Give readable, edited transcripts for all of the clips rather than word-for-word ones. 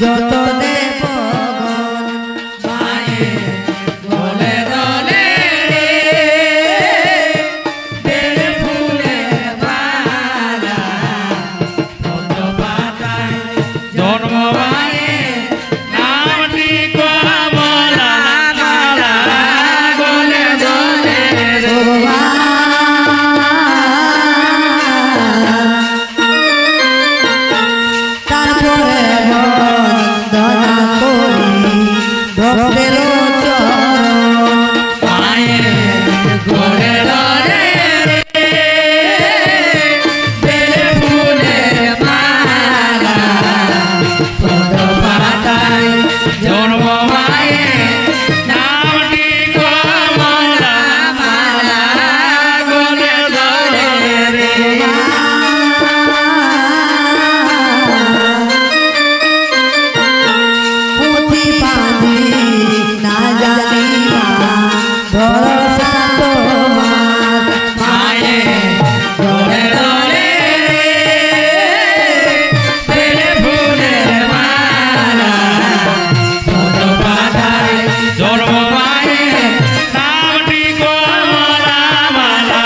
যত দেবগণ মায়ের কোলে দলে বেলে ফুলের মালা পদ্ম পাতায় জন্ম মায়ের নামটি কমলা মালা কোলে দলে তারপরে বন্দনা করি ভক্তের চরণ মায়ের কোলে দলে বেলে ফুলের মালা পদ্ম পাতায় জন্ম মায়ের নামটি কমলা মালা কোলে দলে পুঁথি পাঁজি না জানি মা ভরসা তোমার মায়ের কোলে দলে বেলে ফুলের মালা পদ্ম পাতায় জন্ম মায়ের নামটি কমলা মালা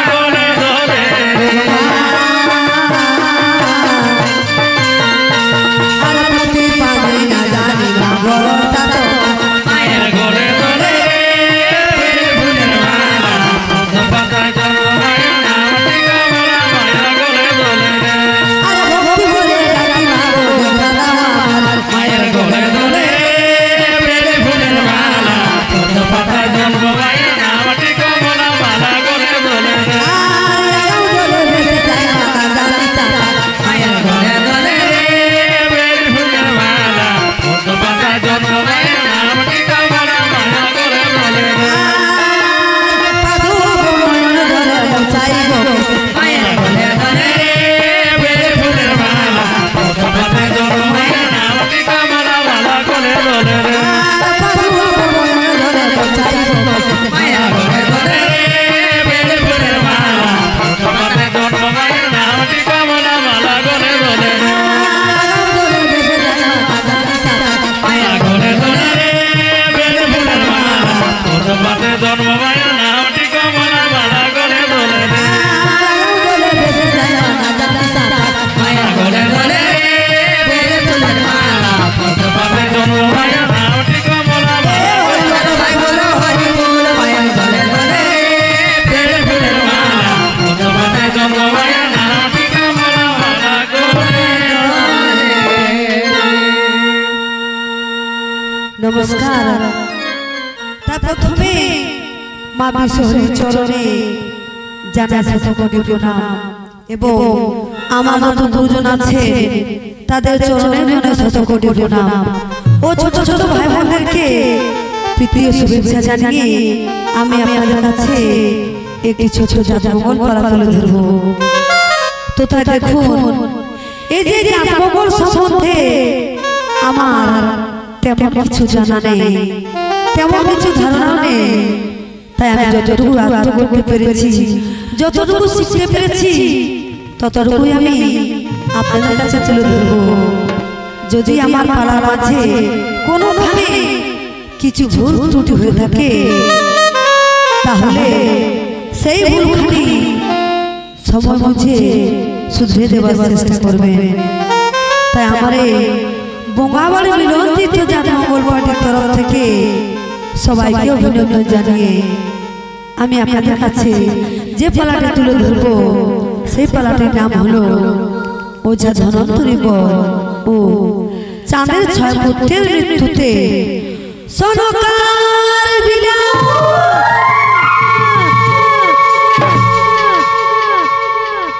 কোলে দলে আর পুঁথি পাঁজি না জানি মা ভরসা তোমার মায়ের কোলে দলে বেলে ফুলের মালা পদ্ম পাতায় জন্ম মায়ের নামটি কমলা মালা কোলে দলে আর ভক্তি বলে ডাকি মা গোবিন্দা আমার মায়ের কোলে দলে বেলে ফুলের মালা পদ্ম পাতায় জন্ম মায়ের নামটি কমলা মালা কোলে দলে মায়ের কোলে দলে বেলে ফুলের মালা পদ্ম পাতায় জন্ম মায়ের নামটি কমলা মালা কোলে দলে মায়ের কোলে দলে বেলে ফুলের মালা পদ্ম পাতায় জন্ম মায়ের নামটি কমলা মালা কোলে দলে মায়ের কোলে দলে বেলে ফুলের মালা পদ্ম পাতায় জন্ম মায়ের নামটি কমলা মালা কোলে দলে মায়ের কোলে দলে বেলে ফুলের মালা পদ্ম পাতায় জন্ম মায়ের নামটি কমলা মালা কোলে দলে মায়ের কোলে দলে বেলে ফুলের মালা পদ্ম পাতায় জন্ম মায়ের নামটি কমলা মালা মায়ের কোলে দলে বেলে ফুলের মালা পদ্ম পাতায় জন্ম মায়ের নামটি কমলা মালা কোলে নমস্কার। তা প্রথমে মা বিশ্বহরীর চরণে জানাই শতকোটি প্রণাম এবং আমার যত গুরুজন আছে তাদের চরণে জানাই শতকোটি প্রণাম ও ছোট ছোট ভাই বোনদেরকে প্রীতীয় শুভেচ্ছা জানিয়ে আমি আপনাদের কাছে একটি ছোট জাতমঙ্গল পালা তুলে ধরব। তো তাই দেখুন, এই যে জাতমঙ্গল সম্বন্ধে আমার তেমন কিছু জানা নেই, তেমন কিছু ধারণাও নেই, তাই আমি যতটুকু আয়ত্ত করতে পেরেছি, যতটুকু শিখতে পেরেছি, ততটুকুই আমি আপনাদের কাছে তুলে ধরব। যদি আমার পালার মাঝে কোনোভাবে কিছু ভুল ত্রুটি হয়ে থাকে তাহলে সেই ভুলখানি সময় বুঝে শুধরে দেওয়ার চেষ্টা করবেন। তাই আমার বঙ্গাবাড়ি মিলন তীর্থ জাতমঙ্গল পার্টির তরফ থেকে সবাইকে অভিনন্দন জানিয়ে আমি আপনাদের কাছে যে পালাটা তুলে ধরবো সেই পালাটির নাম হলো ওঝা ধনন্তরী বর ও চাঁদের ছয় পুত্রের মৃত্যুতে সনকার বিলাপ।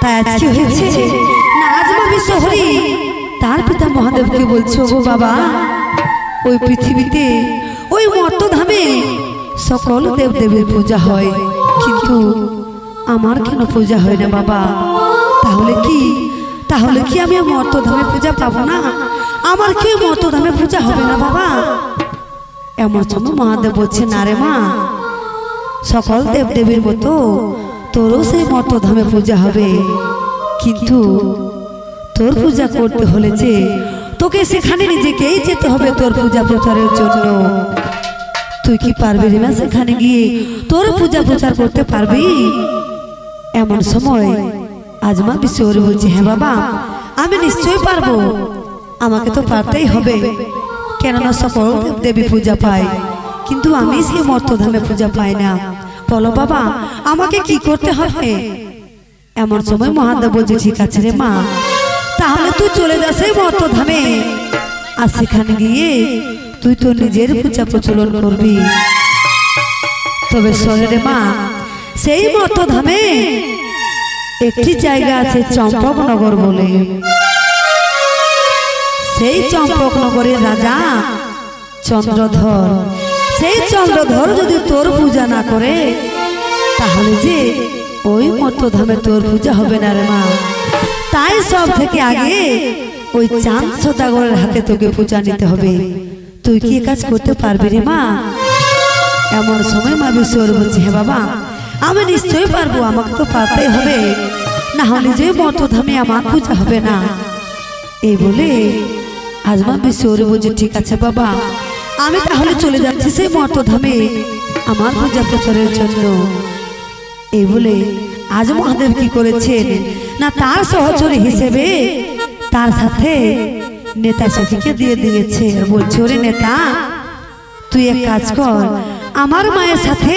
তাই আজকে হয়েছে না, আজ মা বিশ্বহরী তার পিতা মহাদেবকে বলছো, গো বাবা, ওই পৃথিবীতে ওই মর্তধামে সকল দেবদেবীর পূজা হয়, কিন্তু আমার কেন পূজা হয় না বাবা? তাহলে কি আমি মর্তধামে পূজা পাবো না? আমার কি মর্তধামে পূজা হবে না বাবা? এমন সময় মহাদেব বলছে, না রে মা, সকল দেবদেবীর মতো তোরও সেই মর্তধামে পূজা হবে, কিন্তু তোর পূজা করতে হলে যে তোকে সেখানে নিজেকেই যেতে হবে তোর পূজা প্রচারের জন্য। তুই কি পারবি রে মা সেখানে গিয়ে তোর পূজা প্রচার করতে পারবি? এমন সময় আজ মা বিশ্বহরি বলছে, হ্যাঁ বাবা আমি নিশ্চয়ই পারবো, আমাকে তো পারতেই হবে, কেননা সকল দেবী পূজা পায়, কিন্তু আমি সেই মর্তধামে পূজা পাই না। বলো বাবা আমাকে কি করতে হবে? এমন সময় মহাদেব বলছে, ঠিক আছে রে মা, তাহলে তুই চলে যা সেই মর্তধামে, আর সেখানে গিয়ে তুই তো নিজের পূজা প্রচলন করবি। তবে শোনে রে মা, সেই মর্তধামে একটি জায়গা আছে চম্পকনগর বলে। সেই চম্পকনগরের রাজা চন্দ্রধর, সেই চন্দ্রধর যদি তোর পূজা না করে তাহলে যে ওই মর্তধামে তোর পূজা হবে না রে মা। তাই সব থেকে আগে ওই চাঁদ সদাগরের হাতে তোকে পূজা নিতে হবে। তুই কি কাজ করতে পারবি রে মা? এমন সময় মা বিশ্বহরি বলছে, হ্যাঁ বাবা আমি নিশ্চয়ই পারবো, আমাকে তো পারতেই হবে, না হলে যে মর্তধামে আমার পূজা হবে না। এই বলে আজ মা বিশ্বহরি বলছে, ঠিক আছে বাবা আমি তাহলে চলে যাচ্ছি সেই মর্তধামে আমার পূজা প্রচারের জন্য। এই বলে আজ মহাদেব কি করেছেন না, তার সহচরী হিসেবে তার সাথে নেতা সখীকে দিয়ে দিয়েছে। বলছে, ওরে নেতা তুই এক কাজ কর, আমার মায়ের সাথে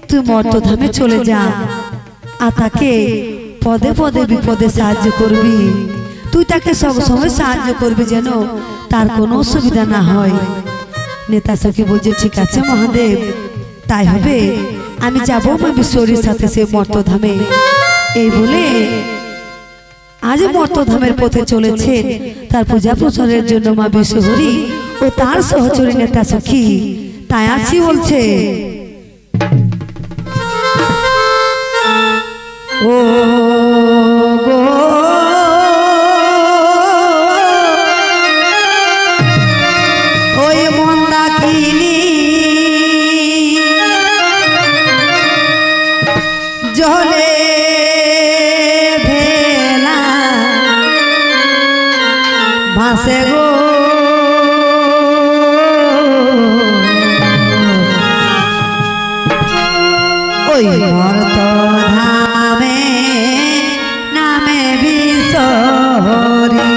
তুই মর্তধামে চলে যা, আর তাকে পদে পদে বিপদে সাহায্য করবি। তুই তাকে সব সময় সাহায্য করবি যেন তার কোনো অসুবিধা না হয়। নেতা সখী বলছে, ঠিক আছে মহাদেব তাই হবে, আমি যাবো মা বিশ্বহরির সাথে সে মর্তধামে। এই বলে আজ মর্তধামের পথে চলেছেন তার পূজা প্রচারের জন্য মা বিশ্বহরি ও তার সহচরী নেতা সখী। তাই আছি বলছে, ও গো ওই মন্দাকিনী জলে ভেলা ভাসে গো, ওই মর্তধামে নামে বিশ্বহরি।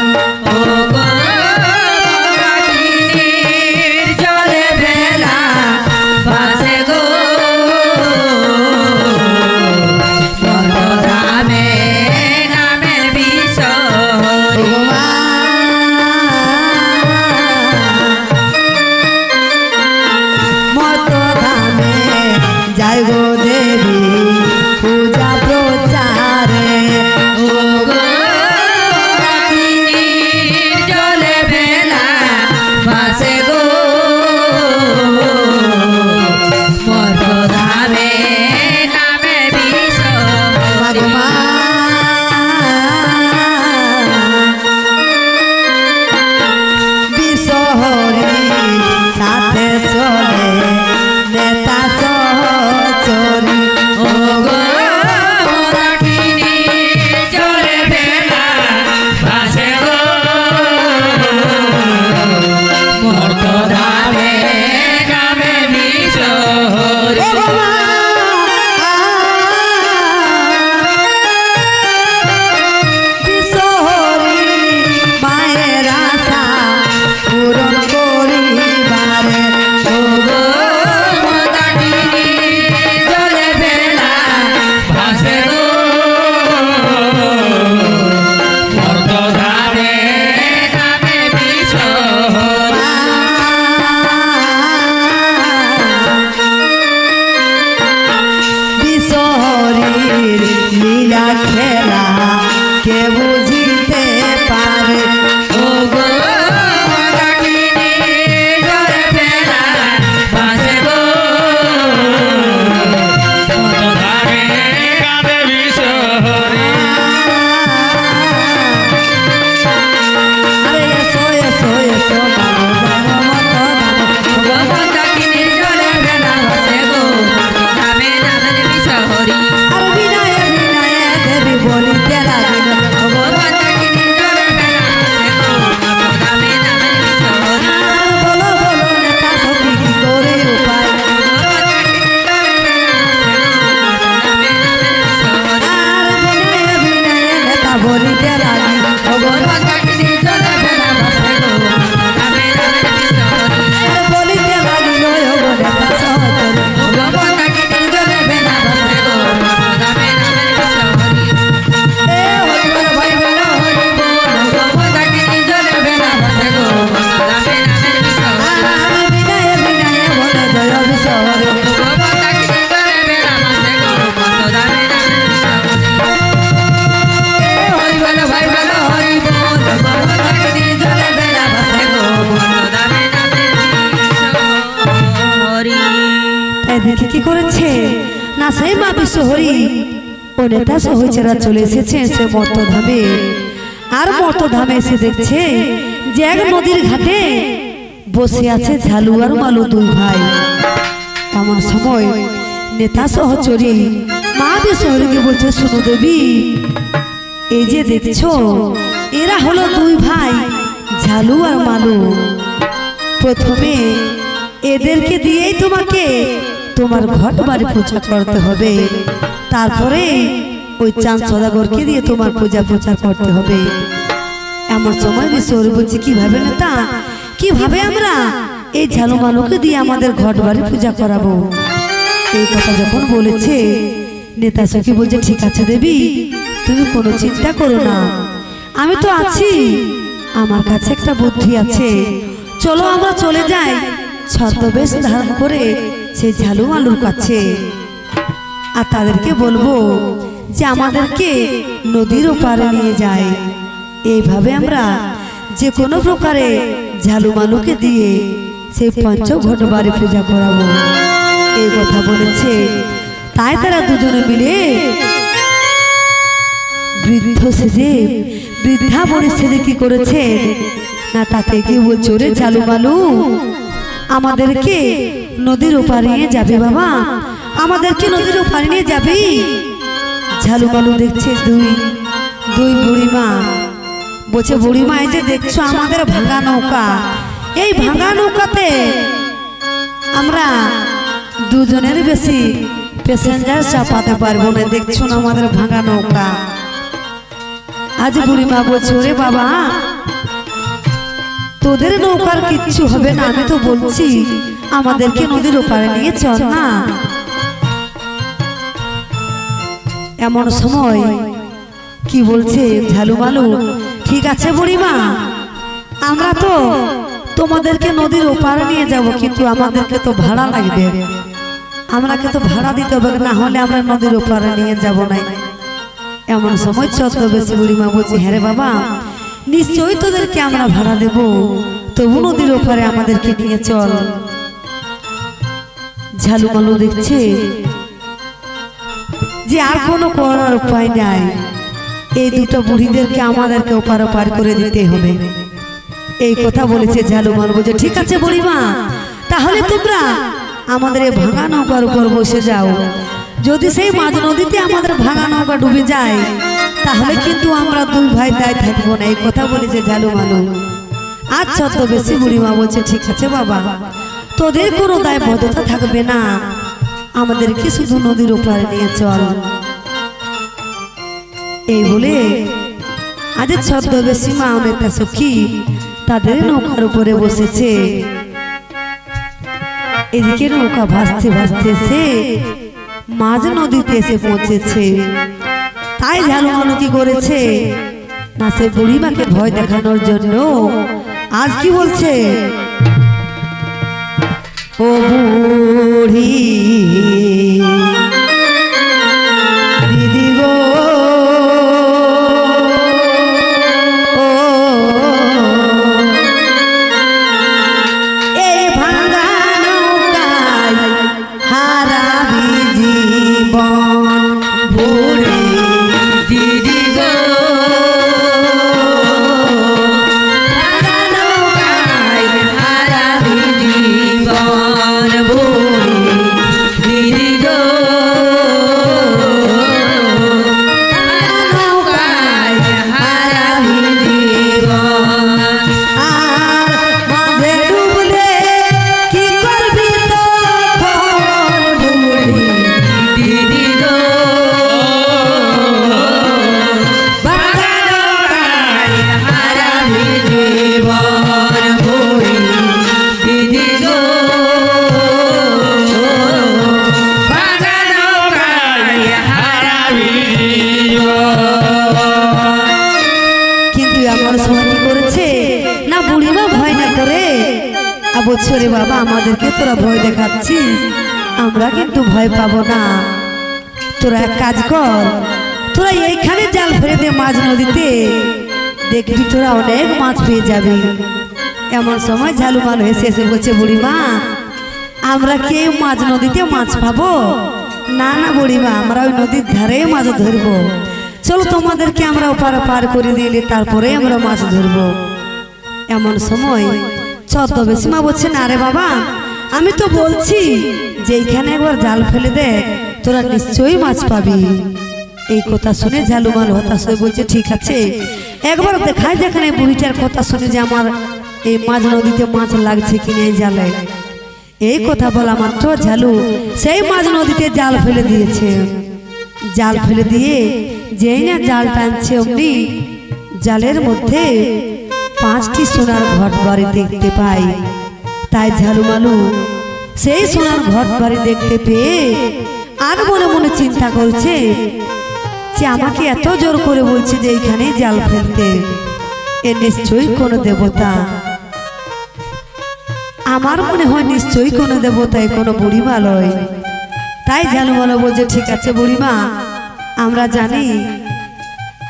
জলে ভেলা ভাসে গো, মর্তধামে নামে বিশ্বহরি। না সেই মা বিশ্বহরি ও নেতা সহচেরা চলে এসেছে সে মর্তধামে। আর মর্তধামে এসে দেখছে যে এক নদীর ঘাটে বসে আছে ঝালু আর মালু দুই ভাই। এমন সময় নেতা সহচরী মা বিশ্বহরিকে বলছে, শুনো দেবী, এই যে দেখছো এরা হলো দুই ভাই ঝালু আর মালু। প্রথমে এদেরকে দিয়েই তোমাকে তোমার ঘট বাড়ি পূজা করতে হবে, তারপরে ওই চাঁদ সদাগরকে দিয়ে তোমার পূজা প্রচার করতে হবে। এমন সময় বিশ্বহরি বলছে, কিভাবে নেতা, কিভাবে আমরা এই ঝালু মালুকে দিয়ে আমাদের ঘট বাড়ি পূজা করাবো? এই কথা যখন বলেছে নেতা সখী বলছে, ঠিক আছে দেবী, তুমি কোনো চিন্তা করো না, আমি তো আছি, আমার কাছে একটা বুদ্ধি আছে। চলো আমরা চলে যাই ছদ্মবেশ ধারণ করে সেই ঝালু মালুর কাছে, আর তাদেরকে বলবো যে আমাদেরকে নদীর ওপারে নিয়ে যায়। এইভাবে আমরা যে কোনো প্রকারে ঝালু মালুকে দিয়ে সেই পঞ্চঘট বাড়ি পূজা করাবো। এই কথা বলেছে। তাই তারা দুজনে মিলে বৃদ্ধ সেজে বৃদ্ধা বড়ি সেজে কি করেছে না, তাকে কি বলছো, রে ঝালু মালু আমাদেরকে নদীর ওপারে নিয়ে যাবে বাবা, আমাদেরকে নদীর ওপারে নিয়ে যাবি? ঝালু মালু দেখছে দুই বুড়িমা, বলছে বুড়িমা এই যে দেখছো আমাদের ভাঙা নৌকা, এই ভাঙা নৌকাতে আমরা দুজনের বেশি প্যাসেঞ্জার চাপাতে পারবো না, দেখছো না আমাদের ভাঙা নৌকা। আজ বুড়িমা বলছে, ওরে বাবা তোদের নৌকার কিচ্ছু হবে না, আমি তো বলছি আমাদেরকে নদীর ওপারে নিয়ে চল না। এমন সময় কি বলছে ঝালু মালু, ঠিক আছে বুড়িমা, আমরা তো তোমাদেরকে নদীর ওপারে নিয়ে যাব, কিন্তু আমাদেরকে তো ভাড়া লাগবে, আমাকে তো ভাড়া দিতে হবে, না হলে আমরা নদীর ওপারে নিয়ে যাব না। এমন সময় ছদ্মবেশী বুড়িমা বলছে, হ্যাঁ রে বাবা, নিশ্চয়ই তোদেরকে আমরা ভাড়া দেব, তবু নদীর ওপারে আমাদেরকে নিয়ে চল। ঝালু মালু দেখছে যে আর কোনো করার উপায় নাই, এই দুটো বুড়িদেরকে আমাদেরকে ওপার ওপার করে দিতে হবে। এই কথা বলেছে ঝালু মালু বলছে, ঠিক আছে বুড়িমা, তাহলে তোমরা আমাদের এই ভাঙা নৌকার উপর বসে যাও, যদি সেই মাঝ নদীতে আমাদের ভাঙা নৌকা ডুবে যায় তাহলে কিন্তু আমরা দুই ভাই দায় থাকবো না। এই কথা বলেছে ঝালু মালু। আর ছদ্মবেশী বুড়িমা বলছে, ঠিক আছে বাবা, তোদের কোনো দায়বদ্ধতা থাকবে না, আমাদেরকে শুধু নদীর ওপারে নিয়ে চল। এই বলে আজ ছদ্মবেশী মা নেতা সখী তাদের নৌকার উপরে বসেছে। এদিকে নৌকা ভাসতে ভাসতে এসে মাঝ নদীতে এসে পৌঁছেছে। তাই ঝালু মালু কি করেছে না, সে বুড়িমাকে ভয় দেখানোর জন্য আজ কি বলছে, ও বুড়ি দিদি গো, এই ভাঙা নৌকায় হারাবি জীবন, বুড়ি দিদি গো, ভাঙা নৌকায় হারাবি জীবন, বুড়ি দিদি গো, ভাঙা নৌকায় হারাবি জীবন। আর মাঝে ডুবলে কি করবি তখন, বুড়ি দিদি গো, ভাঙা নৌকায় হারাবি জীবন, বুড়ি দিদি গো, ভাঙা নৌকায় হারাবি জীবন। কিন্তু এমন সময় কি করেছে না, বুড়িমা ভয় না করে বলছে, রে বাবা আমাদেরকে তোরা ভয় দেখাচ্ছিস, আমরা কিন্তু ভয় পাবো না, তোরা এক কাজ কর, তোরা এইখানে জাল ফেলে দে মাঝ নদীতে, দেখবি তোরা অনেক মাছ পেয়ে যাবি। এমন সময় ঝালু মালু হেসে এসে বলছে, বুড়িমা আমরা কি মাঝ নদীতে মাছ পাবো? না না বুড়িমা, আমরা ওই নদীর ধারে মাছ ধরবো। চলো তোমাদেরকে আমরা ওপার পার করে দিলে তারপরে আমরা মাছ ধরবো। এমন সময় ছদ্মবেশী মা বলছে, না রে বাবা, আমি তো বলছি যে এইখানে একবার জাল ফেলে দে, তোরা নিশ্চয়ই মাছ পাবি। এই কথা শুনে ঝালুমাল হতাশ হয়ে বলছে, ঠিক আছে, একবার দেখায় যেখানে বুড়িটার কথা শুনে যে আমার এই মাছ নদীতে মাছ লাগছে কিনে এই জালে। এই কথা বলা মাত্র ঝালু সেই মাছ নদীতে জাল ফেলে দিয়েছে। জাল ফেলে দিয়ে যেই না জাল টানছে অমনি জালের মধ্যে 5টি সোনার ঘট বাড়ি দেখতে পাই। তাই ঝালুমালু সেই সোনার ঘট বাড়ি দেখতে পেয়ে আর মনে মনে চিন্তা করছে যে আমাকে এত জোর করে বলছে যে এইখানে জাল ফেলতে, এ নিশ্চয়ই কোনো দেবতা। আমার মনে হয় নিশ্চয়ই কোনো দেবতায়, কোনো বুড়িমা লয়। তাই ঝালুমালু বলছে, ঠিক আছে বুড়িমা, আমরা জানি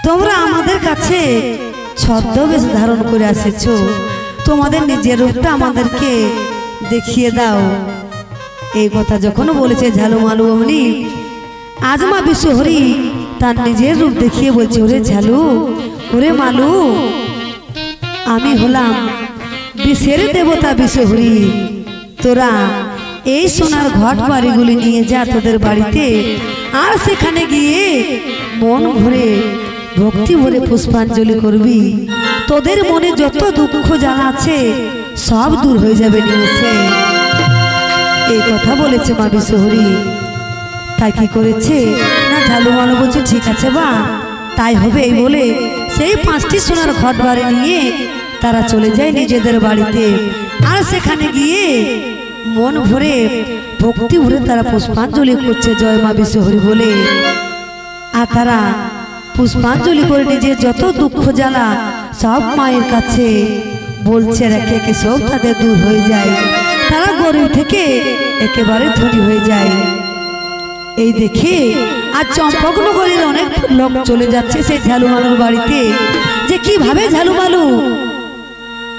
তোমরা আমাদের কাছে ছদ্মবেশ ধারণ করে এসেছো, তোমাদের নিজের রূপটা আমাদেরকে দেখিয়ে দাও। এই কথা যখন বলেছে ঝালুমালু, অমনি আজমা বিশ্বহরি তার নিজের রূপ দেখিয়ে বলছে, ওরে ঝালু, ওরে মালু, আমি হলাম বিষের দেবতা বিশ্বহরি। তোরা এই সোনার ঘট বাড়িগুলি নিয়ে যা তোদের বাড়িতে, আর সেখানে গিয়ে মন ভরে ভক্তি ভরে পুষ্পাঞ্জলি করবি। তোদের মনে যত দুঃখ জ্বালা আছে সব দূর হয়ে যাবে নিমেষে। এই কথা বলেছে মা বিশ্বহরি। তাই কি করেছে না, ঝালুমালু বলছে, ঠিক আছে বা তাই হবে। এই বলে সেই 5টি সোনার ঘট বাড়ি নিয়ে তারা চলে যায় নিজেদের বাড়িতে, আর সেখানে গিয়ে মন ভরে ভক্তি ভরে তারা পুষ্পাঞ্জলি করছে জয় মা বিশ্বহরি বলে। আর তারা পুষ্পাঞ্জলি করে নিজের যত দুঃখ জ্বালা সব মায়ের কাছে বলছে, একে একে সব তাদের দূর হয়ে যায়। তারা গরিব থেকে একেবারে ধনী হয়ে যায়। এই দেখে আর চম্পকনগরের অনেক লোক চলে যাচ্ছে সেই ঝালুমালুর বাড়িতে, যে কিভাবে ঝালুমালু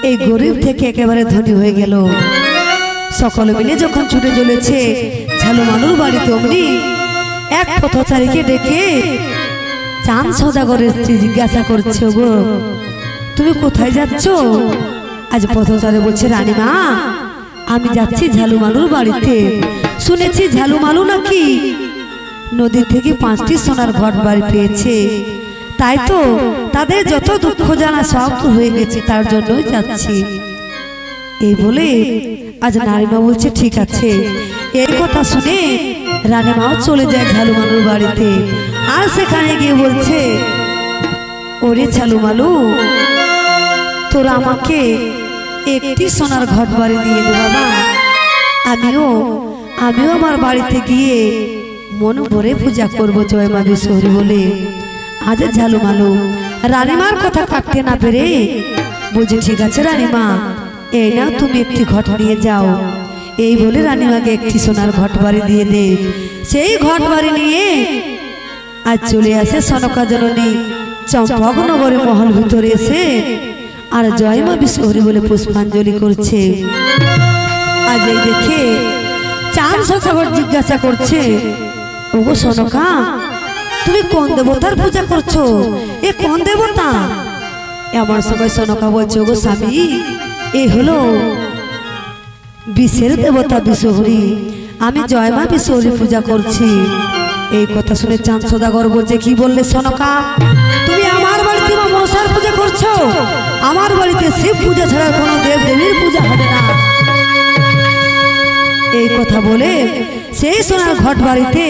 এই গরিব থেকে একেবারে ধনী হয়ে গেল। সকলে মিলে যখন ছুটে চলেছে ঝালুমালুর বাড়িতে, অমনি এক পথচারীকে ডেকে চাঁদ সওদাগরের স্ত্রী জিজ্ঞাসা করছে, গো তুমি কোথায় যাচ্ছ? আজ পথচারী বলছে, রানীমা, আমি যাচ্ছি ঝালুমালুর বাড়িতে। শুনেছি ঝালুমালু নাকি নদী থেকে 5টি সোনার ঘট বাড়ি পেয়েছে, তাই তো তাদের যত দুঃখ জানা সব হয়ে গেছে, তার জন্যই যাচ্ছি। এই বলে আজ নারীমা বলছে, ঠিক আছে। এই কথা শুনে রানীমাও চলে যায় ঝালুমালুর বাড়িতে, আর সেখানে গিয়ে বলছে, ওরে ঝালুমালু, তোরা আমাকে একটি সোনার ঘট বাড়ি দিয়ে দে বাবা, আমিও আমার বাড়িতে গিয়ে মন ভরে পূজা করবো জয় মা বিশ্বহরি বলে। আজ ঝালুমালু রানীমার কথা কাটতে না পেরে বলছে, ঠিক আছে রানীমা, এই নাও তুমি একটি ঘট নিয়ে যাও। এই বলে রানীমাকে একটি সোনার ঘট বাড়ি দিয়ে দে। সেই ঘট বাড়ি নিয়ে আজ চলে আসে সনকা জননী চম্পকনগরের মহল ভিতরে এসে আর জয় মা বিশ্বহরি বলে পুষ্পাঞ্জলি করছে। আজ এই দেখে চাঁদ সওদাগর জিজ্ঞাসা করছে, ওগো সনকা, তুমি কোন দেবতার পূজা করছো? এ কোন দেবতা? এমন সময় সনকা বলছে, ওগো স্বামী, এ হলো বিষের দেবতা বিশ্বহরি, আমি জয় মা বিশ্বহরি পূজা করছি। এই কথা শুনে চাঁদ সওদাগর বলছে, কি বললে সনকা, তুমি আমার বাড়িতে মা মনসার পূজা করছো? আমার বাড়িতে শিব পূজা ছাড়া কোনো দেব দেবীর পূজা হবে না। এই কথা বলে সেই সোনার ঘট বাড়িতে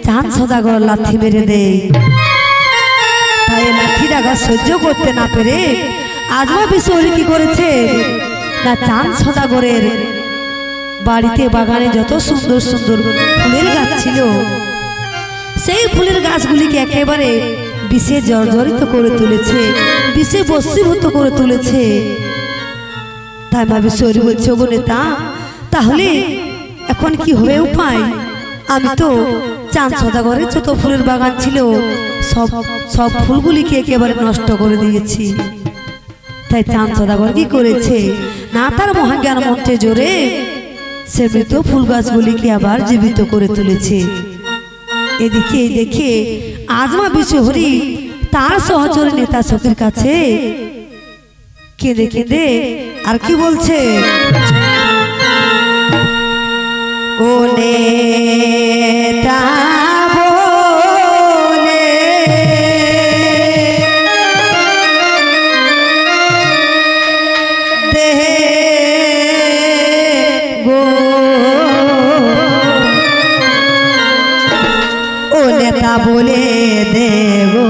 চাঁদ সওদাগর লাথি মেরে দেয়। তাই লাঠির আঘাত সহ্য করতে না পেরে আজমা বিশ্বহরি কি করেছে না, চাঁদ সওদাগরের বাড়িতে বাগানে যত সুন্দর সুন্দর ফুলের গাছ ছিল, সেই ফুলের গাছগুলিকে একেবারে বিষে জর্জরিত করে তুলেছে, বিষে বশীভূত করে তুলেছে। তাই মা বিশ্বহরি বলছে, ওগো নেতা, তাহলে এখন কি হবে উপায়? আমি তো চাঁদ সওদাগরের যত ফুলের বাগান ছিল সব ফুলগুলিকে একেবারে নষ্ট করে দিয়েছি। তাই চাঁদ সওদাগর কি করেছে না, তার মহাজ্ঞান মন্ত্রে জোরে সে মৃত ফুল গাছগুলিকে আবার জীবিত করে তুলেছে। এদিকে দেখে আজমা বিশ্বহরি তার সহচর নেতা সখীর কাছে কেঁদে কেঁদে আর কি বলছে, ও নেতা বলে দে গো, ও নেতা বলে দে গো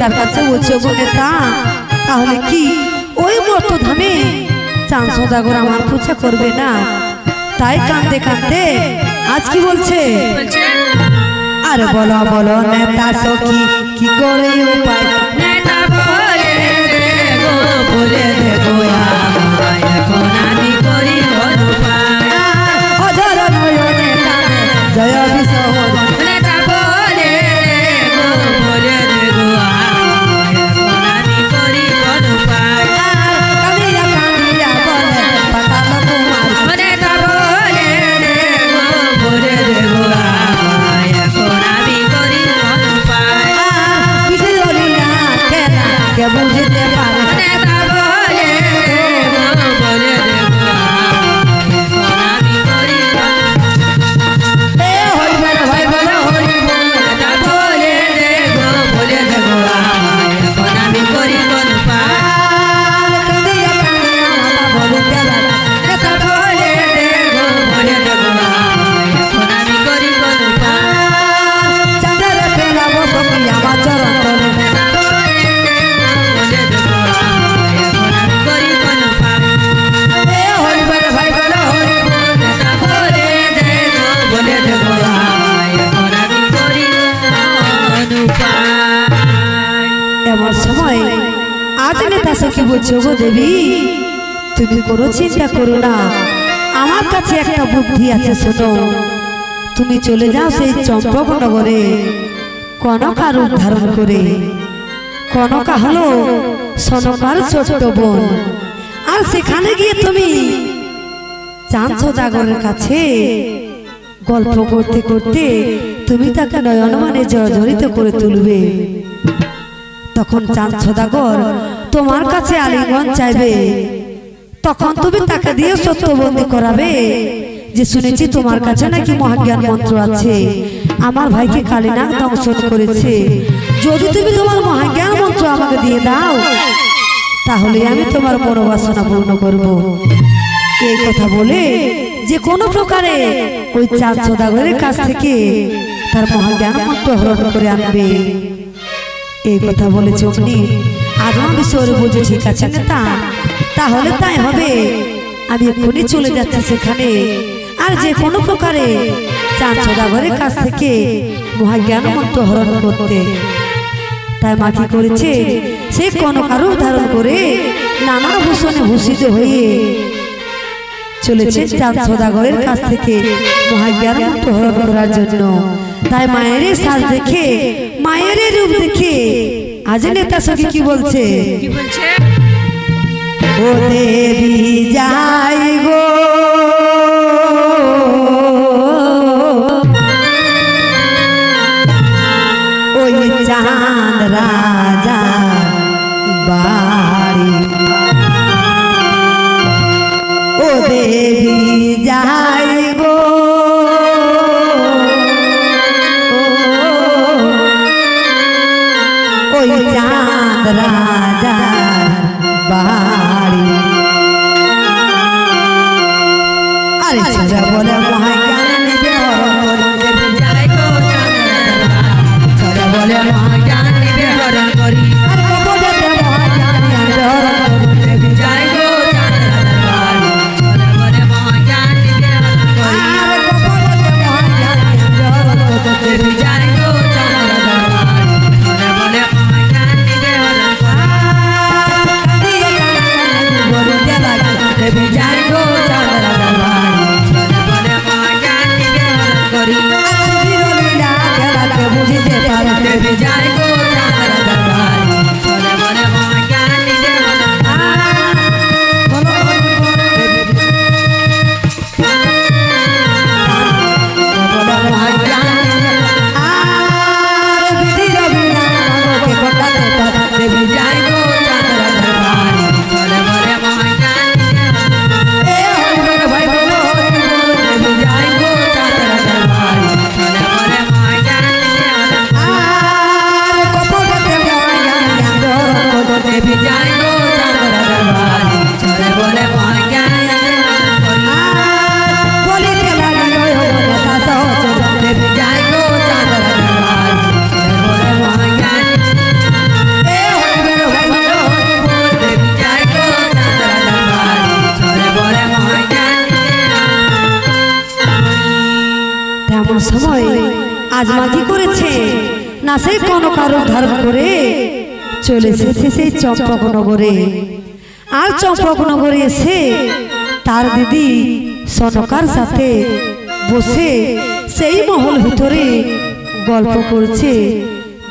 তার কাছে বলছে, গো নেতা তাহলে কি ওই মর্তধামে চাঁদ সদাগর আমার পূজা করবে না? তাই কাঁদতে কাঁদতে আজ কি বলছে, আরে বলো বলো নেতা সখী কি করে উপায়, নেতা বলে দে গো বলে দে গো আমায় এখন আমি করি উপায়, অধর নয়নে কাঁদে জয় বিশ্বহর, নেতা বলে দে গো বলে দে গো আমায় এখন আমি করি উপায়, কাঁদিয়া কাঁদিয়া বলে পাতাল কুমার, নেতা বলে দে গো বলে দে গো আমায় এখন আমি করি উপায়, বিজয়লীলা খেলা কে বুঝতে পারে, নেতা বলে দে গো বলে দে গো আমায় এখন আমি করি এ হইবে ভাই বলো হরি বল, নেতা বলে দে গো বলে দে গো আমায় এখন আমি করি উপায়, কাঁদিয়া কাঁদিয়া মাথা বলিতে লাগে, নেতা বলে দে গো বলে দে গো আমায় এখন আমি করি উপায়, চাঁদের পেলা বসকি আমার চরণ তলে, নেতা বলে দে গো বলে দে গো আমায় এখন আমি করি উপায়, এ হইবে ভাই বলো হরি বল, নেতা বলে দে গো বলে দে গো আমায় এখন আমি করি উপায়। এমন সময় আজ নেতা সখী বলছে, গো দেবী তুমি কোনো চিন্তা করো না, আমার কাছে একটা বুদ্ধি আছে, শোনো। তুমি চলে যাও সেই চম্পকনগরে কনকা রূপ ধারণ করে। কনকা হলো সনকার ছোট্ট বোন। আর সেখানে গিয়ে তুমি চাঁদ সওদাগরের কাছে গল্প করতে করতে তুমি তাকে নয়নমানে জর্জরিত করে তুলবে। তখন চাঁদ সওদাগর তোমার কাছে আলিঙ্গন চাইবে। তখন তুমি তাকে দিয়ে সত্যবন্দী করাবে যে শুনেছি তোমার কাছে নাকি মহাজ্ঞান মন্ত্র আছে, আমার ভাইকে কালীনাগ দংশন করেছে। যদি তুমি তোমার মহাজ্ঞান মন্ত্র আমাকে দিয়ে দাও তাহলে আমি তোমার মনোবাসনা পূর্ণ করব। এই কথা বলে যে কোনো প্রকারে ওই চাঁদ সওদাগরের কাছ থেকে তার মহাজ্ঞান মন্ত্র হরণ করে আনবে। এই কথা বলে চমনি আজমা বিষয়ের বুঝে ঠিক আছে নেতা, তাহলে তাই হবে। আমি এক্ষুনি চলে যাচ্ছি সেখানে, আর যে কোনো প্রকারে চাঁদ সওদাগরের কাছ থেকে মহাজ্ঞান মন্ত্র হরণ করতে। তাই মা কি করেছে, সে কনকা রূপ ধারণ করে নানা ভূষণে ভূষিত হয়ে চলেছে চাঁদ সওদাগরের কাছ থেকে মহাজ্ঞান মন্ত্র হরণ করার জন্য। তাই মায়ের সাজ দেখে, মায়ের রূপ দেখে আজ নেতা সখী কি বলছে, ও দেবী যাই গো ওই চাঁদ রাজা বাড়ি। ও দেবী যাই গো ওই চাঁদ রাজা বাড়ি। আরে ছেড়ে বলে মহাজ্ঞান নিবে হরণ করি, ছেড়ে বলে মহাজ্ঞান নিবে হরণ করি। আর কপটেতে মহাজ্ঞান নিবে হরণ করি, যাই গো চাঁদ রাজা বাড়ি। ছেড়ে বলে মহাজ্ঞান নিবে হরণ করি, আর কপটেতে মহাজ্ঞান নিবে হরণ করি, যাই গো চাঁদ রাজা বাড়ি। ছেড়ে বলে মহাজ্ঞান নিবে হরণ করি, দেবী যাই গো চাঁদ রাজা বাড়ি। ছেড়ে বলে মহাজ্ঞান নিবে হরণ করি, আর বিরলীলা খেলাকে বুঝিতে পারে, দেবী যাই গো চাঁদ রাজা বাড়ি। ছেড়ে বলে মহাজ্ঞান নিবে হরণ দেবী যাই গো চাঁদ রাজা বাড়ি। ছেড়ে বলে মহাজ্ঞান ভাই বলো দেবী যাই গো চাঁদ রাজা বাড়ি। ছেড়ে বলে মহাজ্ঞান আর কপটেতে মহাজ্ঞান দেবী যাই গো চাঁদ রাজা বাড়ি। ছেড়ে বলে মহাজ্ঞান বলিতে লাগিল দেবী যাই গো চাঁদ রাজা বাড়ি। ছেড়ে বলে মহাজ্ঞান দেবী যাই গো চাঁদ রাজা বাড়ি। ছেড়ে বলে মহাজ্ঞান। তেমন সময় আজ মা কি করেছে না, সেই কনকা রূপ ধারণ করে চলে এসেছে সেই চম্পকনগরে। আর চম্পকনগরে এসে তার দিদি সনকার সাথে বসে সেই মহল ভিতরে গল্প করছে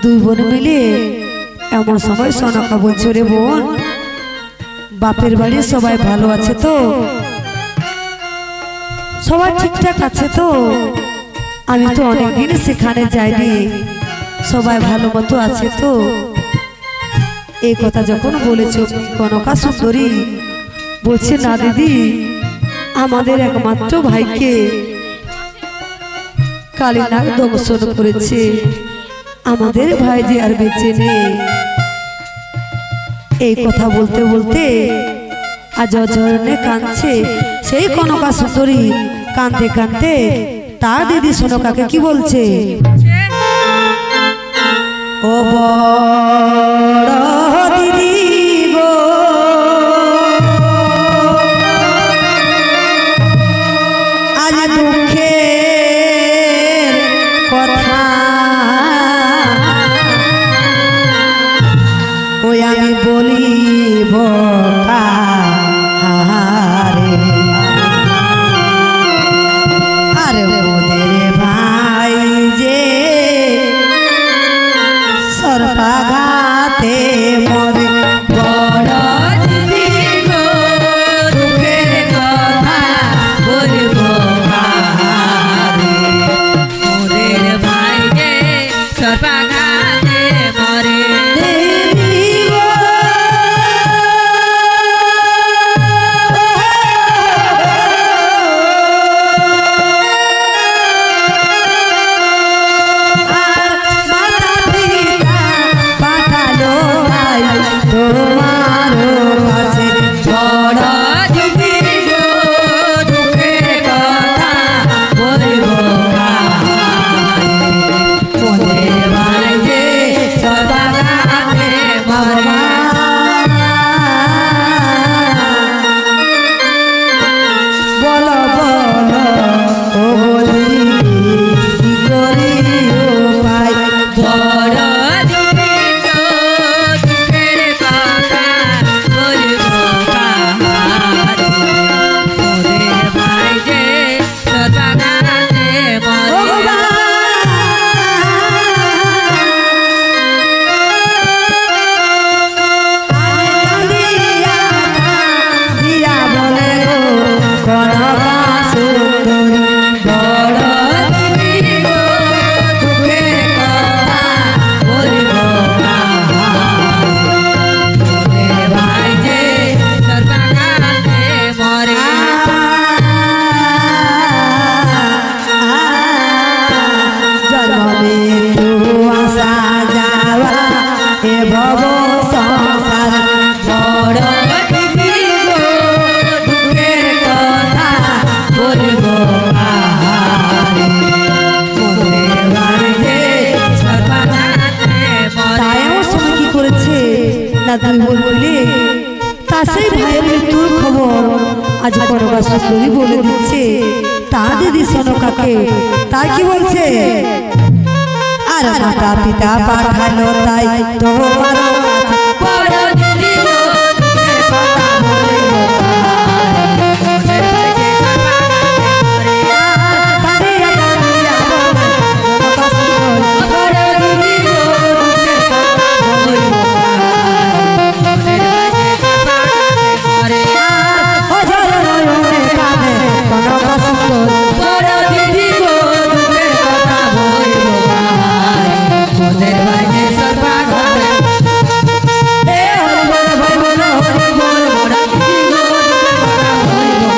দুই বোন মিলে। এমন সময় সনকা বলছে, রে বোন, বাপের বাড়ি সবাই ভালো আছে তো? সবাই ঠিকঠাক আছে তো? আমি তো অনেকদিন সেখানে যাইনি, সবাই ভালো মতো আছে তো? এই কথা যখন বলেছে কনকা সুন্দরী বলছে, না দিদি, আমাদের একমাত্র ভাইকে কালীনাগ দংশন করেছে, আমাদের ভাই যে আর বেঁচে নেই। এই কথা বলতে বলতে আজ অঝরণে কাঁদছে সেই কনকা সুন্দরী। কাঁদতে কাঁদতে তার দিদি সনকাকে কি বলছে, ও বড় দিদি গো, আজ দুঃখের কথা ওই আমি বলিব কাহারে। মোদের ভাই যে সর্বাঘাতে মরে বড় দিদি গো দুঃখের কথা বলবো কারে মোদের ভাই যে সর্বাঘাতে মরে দেবী গো আর মাতা পিতা পাঠালো তাই তোমার কাছে বড় দিদি গো দুঃখের কথা বলবো কারে মোদের ভাই যে সর্বাঘাতে মরে বলো বলো ও বলি কি করি ও ভাই বড় দিদি গো দুঃখের কথা বলবো কারে মোদের ভাই যে সর্বাঘাতে ও মরে দিয়া বলে গো কনকা সুন্দরী বড় দিদি গো দুঃখের কথা বলবো মোদের ভাই যে সর্বাঘাতে মরে জন্মে তু আসা যাওয়া এ ভব সংসার বড় দিদি গো দুঃখের কথা বলবো কারে মোদের ভাই যে সর্বাঘাতে মরে তাই আমার সময় কি করেছে না তুই বলবি তা সেই ভাইয়ের মৃত্যুর খবর আজ করবা সুন্দরী বলে দিচ্ছে তা দিদি সনকাকে তাই কি বলছে আর মাতা পিতা পাঠালো তাই তোমার কাছে বড় দিদি গো দুঃখের কথা বলবো মোদের ভাই যে সর্বাঘাতে মরে কাঁদিয়া কাঁদিয়া বলে কনকা সুন্দরী বড় দিদি গো দুঃখের কথা বলবো মোদের ভাই যে সর্বাঘাতে মরে ও ঝরে নয়নে কাঁদে কনকা সুন্দরী বড় দিদি গো দুঃখের কথা বলবো মোদের ভাই যে সর্বাঘাতে এ হরি বল ভাই বল হরি বল বড় দিদি গো দুঃখের কথা বলবো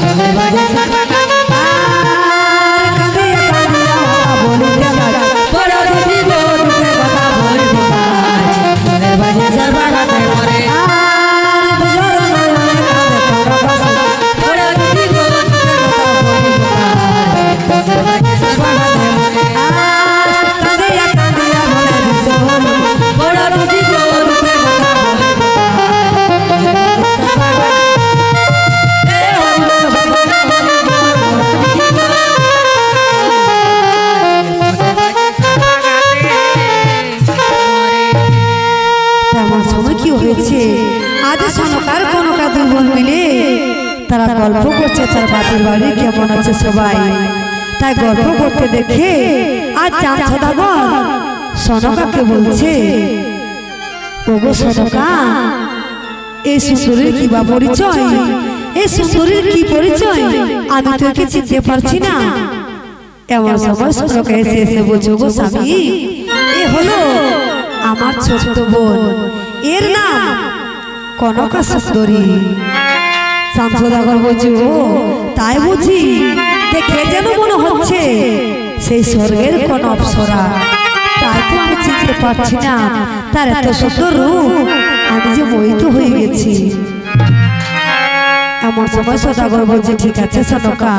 মোদের ভাই যে সর্বাঘাতে আর কাঁদিয়া কাঁদিয়া বলিতে লাগে বড় দিদি গো দুঃখের কথা বলবো মোদের ভাই যে সর্বাঘাতে মরে আর ঝরে নয়নে কাঁদে কনকা সুন্দরী বড় দিদি গো দুঃখের কথা বলবো মোদের ভাই যে সর্বাঘাতে মরে আর কাঁদিয়া কাঁদিয়া বলে দিছে বলি বড় দিদি গো দুঃখের কথা বলবো এ হরি বল ভাই বল হরি বল বড় দিদি গো মোদের ভাই যে সর্বাঘাতে মরে তেমন সময় কি হয়েছে আজ সনকার কনকা দুই বোন মিলে তারা গল্প করছে তার বাপের বাড়ি কেমন আছে সবাই তাই গল্প করতে দেখে আজ চাঁদ সদাগর সনকাকে বলছে ওগো সনকা এই সুন্দরীর কি বা পরিচয় এই সুন্দরীর কি পরিচয় আমি তোকে চিনতে পারছি না এমন সময় সনকা এসে এসে বলছে গো স্বামী এ হলো আমার ছোট্ট বোন এর নাম কনকা সুন্দরী শামসুদাগর বলছে ও তাই বুঝি দেখে যেন মনে হচ্ছে সেই স্বর্গের কোন অপ্সরা তাই তো আমি চিনতে পারছি না তার এত সুন্দর রূপ আমি যে মোহিত হয়ে গেছি এমন সময় সদাগর বলছে ঠিক আছে সনকা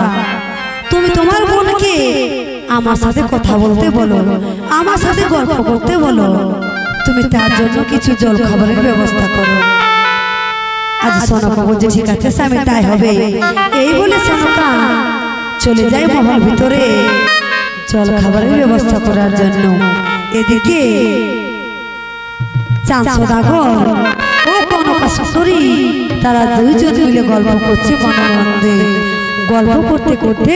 তুমি তোমার বোনকে আমার সাথে কথা বলতে বলো আমার সাথে গল্প করতে বলো তুমি তার জন্য কিছু জল খাবারের ব্যবস্থা করো আজ সনকা বলছে ঠিক আছে স্বামী তাই হবে এই বলে সনকা চলে যায় মহল ভিতরে জল খাবারের ব্যবস্থা করার জন্য এদিকে চাঁদ সদাগর ও কনকা সুন্দরী তারা দুইজন মিলে গল্প করছে মনোনন্দে গল্প করতে করতে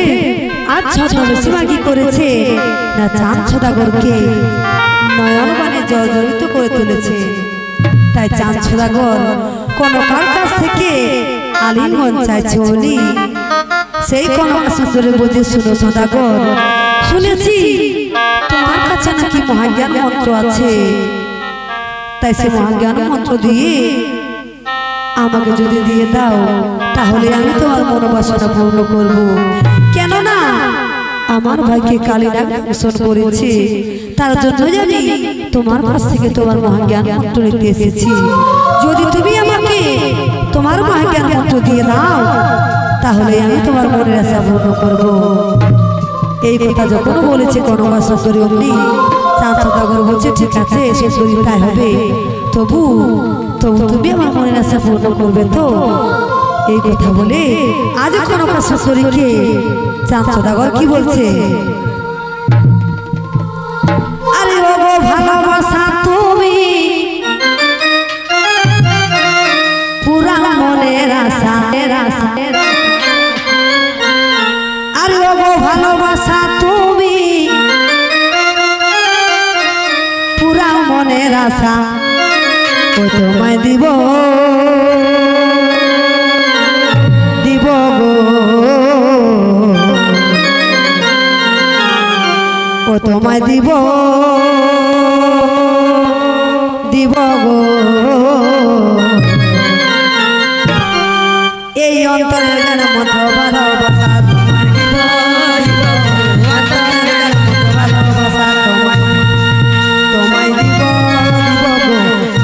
আজ ছদ্মবেশী মাগি করেছে না চাঁদ সদাগরকে নয়ন বানে জর্জরিত করে তুলেছে। তাই চাঁদ সদাগর কনকার কাছ থেকে আলিঙ্গন চাইছে বলি সেই কনকা সুন্দরে বুঝে শুনো সদাগর, শুনেছি তোমার কাছে নাকি মহাজ্ঞান মন্ত্র আছে, তাই সে মহাজ্ঞান মন্ত্র দিয়ে আমাকে যদি দিয়ে দাও তাহলে আমি তোমার মনোবাসনা পূর্ণ করব। কেননা আমার ভাইকে কালীনাগ দংশন করেছে, তার জন্য জানি তোমার কাছ থেকে তোমার মহাজ্ঞান মন্ত্র নিতে এসেছি। যদি তুমি আমাকে তোমার মহাজ্ঞান মন্ত্র দিয়ে দাও তাহলে আমি তোমার মনের আশা পূর্ণ করব। এই কথা যখন বলেছে কনকা সুন্দরী অমনি চাঁদ সদাগর বলছে ঠিক আছে সুন্দরী তাই হবে, তবু তুমি আমার মনের আশা পূর্ণ করবে তো? এই কথা বলে আজ কনকা সুন্দরীকে চাঁদ সদাগর কি বলছে, আরে ও গো ভালোবাসা তুমি পুরা মনের আশা, আরে ও গো ভালোবাসা তুমি পুরা মনের আশা ও তোমায় দিব দিব গো, ও তোমায় দিব দিব গো। এই অন্তরের গান মতো ভালোবাসা তোমায় দিব দিব গো, অন্তরের গান মতো ভালোবাসা তোমায় দিব দিব গো,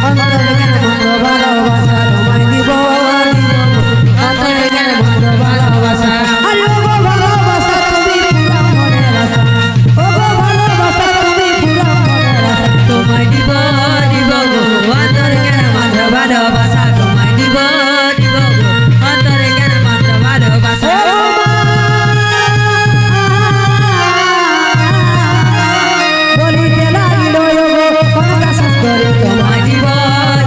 অন্তরের গান মতো ভালোবাসা তোমায় দিব দিব গো, অন্তরের গান মতো ভালোবাসা। আরে ও গো ভালোবাসা তুমি পুরা মনের আশা, ও গো ভালোবাসা তুমি পুরা মনের আশা তোমায় দিব দিব গো, অন্তরের গান মতো ভালোবাসা তোমায় দিব দিব গো, অন্তরের গান মতো ভালোবাসা। বলিতে লাগিল কনকা সুন্দরী তোমায় দিব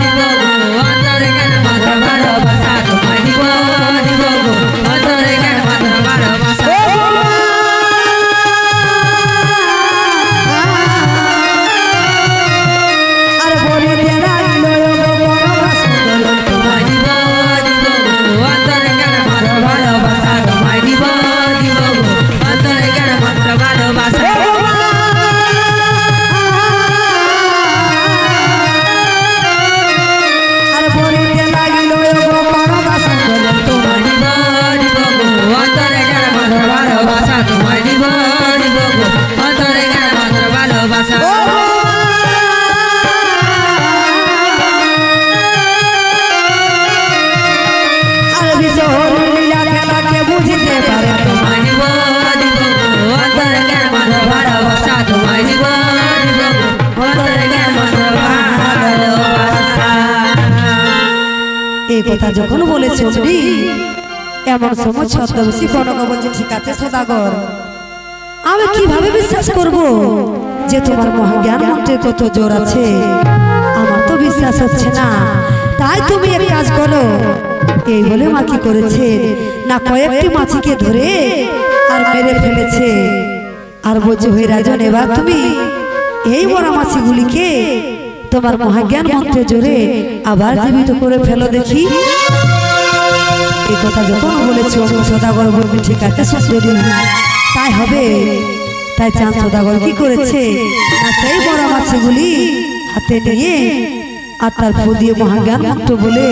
দিব গো, অন্তরের গান মতো ভালোবাসা তোমায় দিব দিব গো, অন্তরের গান মতো ভালোবাসা। আর বলিতে লাগিল কনকা সুন্দরী তোমায় দিব দিব গো, অন্তরের গান মতো ভালোবাসা তোমায় দিব দিব গো, অন্তরের গান মতো ভালোবাসা। আর বলিতে লাগিল কনকা সুন্দরী তোমায় দিব দিব গো, অন্তরের গান মতো ভালোবাসা তোমায় দিব দিব গো, অন্তরের গান মতো ভালোবাসা। আর বিশোর লীলা খেলাকে বুঝতে পারে তোমায় দিব দিব গো, অন্তরের গান মতো ভালোবাসা তোমায় দিব দিব গো, অন্তরের গান মতো ভালোবাসা। এই কথা যখন বলেছে অমনি এমন সময় ছদ্মবেশী কনকা বলছে ঠিক আছে সদাগর, আমি কিভাবে বিশ্বাস করব যে তোমার মহাজ্ঞান মন্ত্রের কত জোর আছে, আমার তো বিশ্বাস হচ্ছে না। তাই তুমি এক কাজ করো। এই বলে মা কি করেছে না কয়েকটি মাছিকে ধরে আর মেরে ফেলেছে, আর বলছে হয়ে রাজন এবার তুমি এই মরা মাছিগুলিকে তোমার মহাজ্ঞান মন্ত্রে জোরে আবার জীবিত করে ফেলো দেখি। এই কথা যখন বলেছে সদাগর বলবে ঠিক আছে সুন্দরী তাই হবে। তাই চাঁদ সদাগর কি করেছে না সেই বড় মাছিগুলি হাতে নিয়ে আর তার ফু দিয়ে মহাজ্ঞান মন্ত্র বলে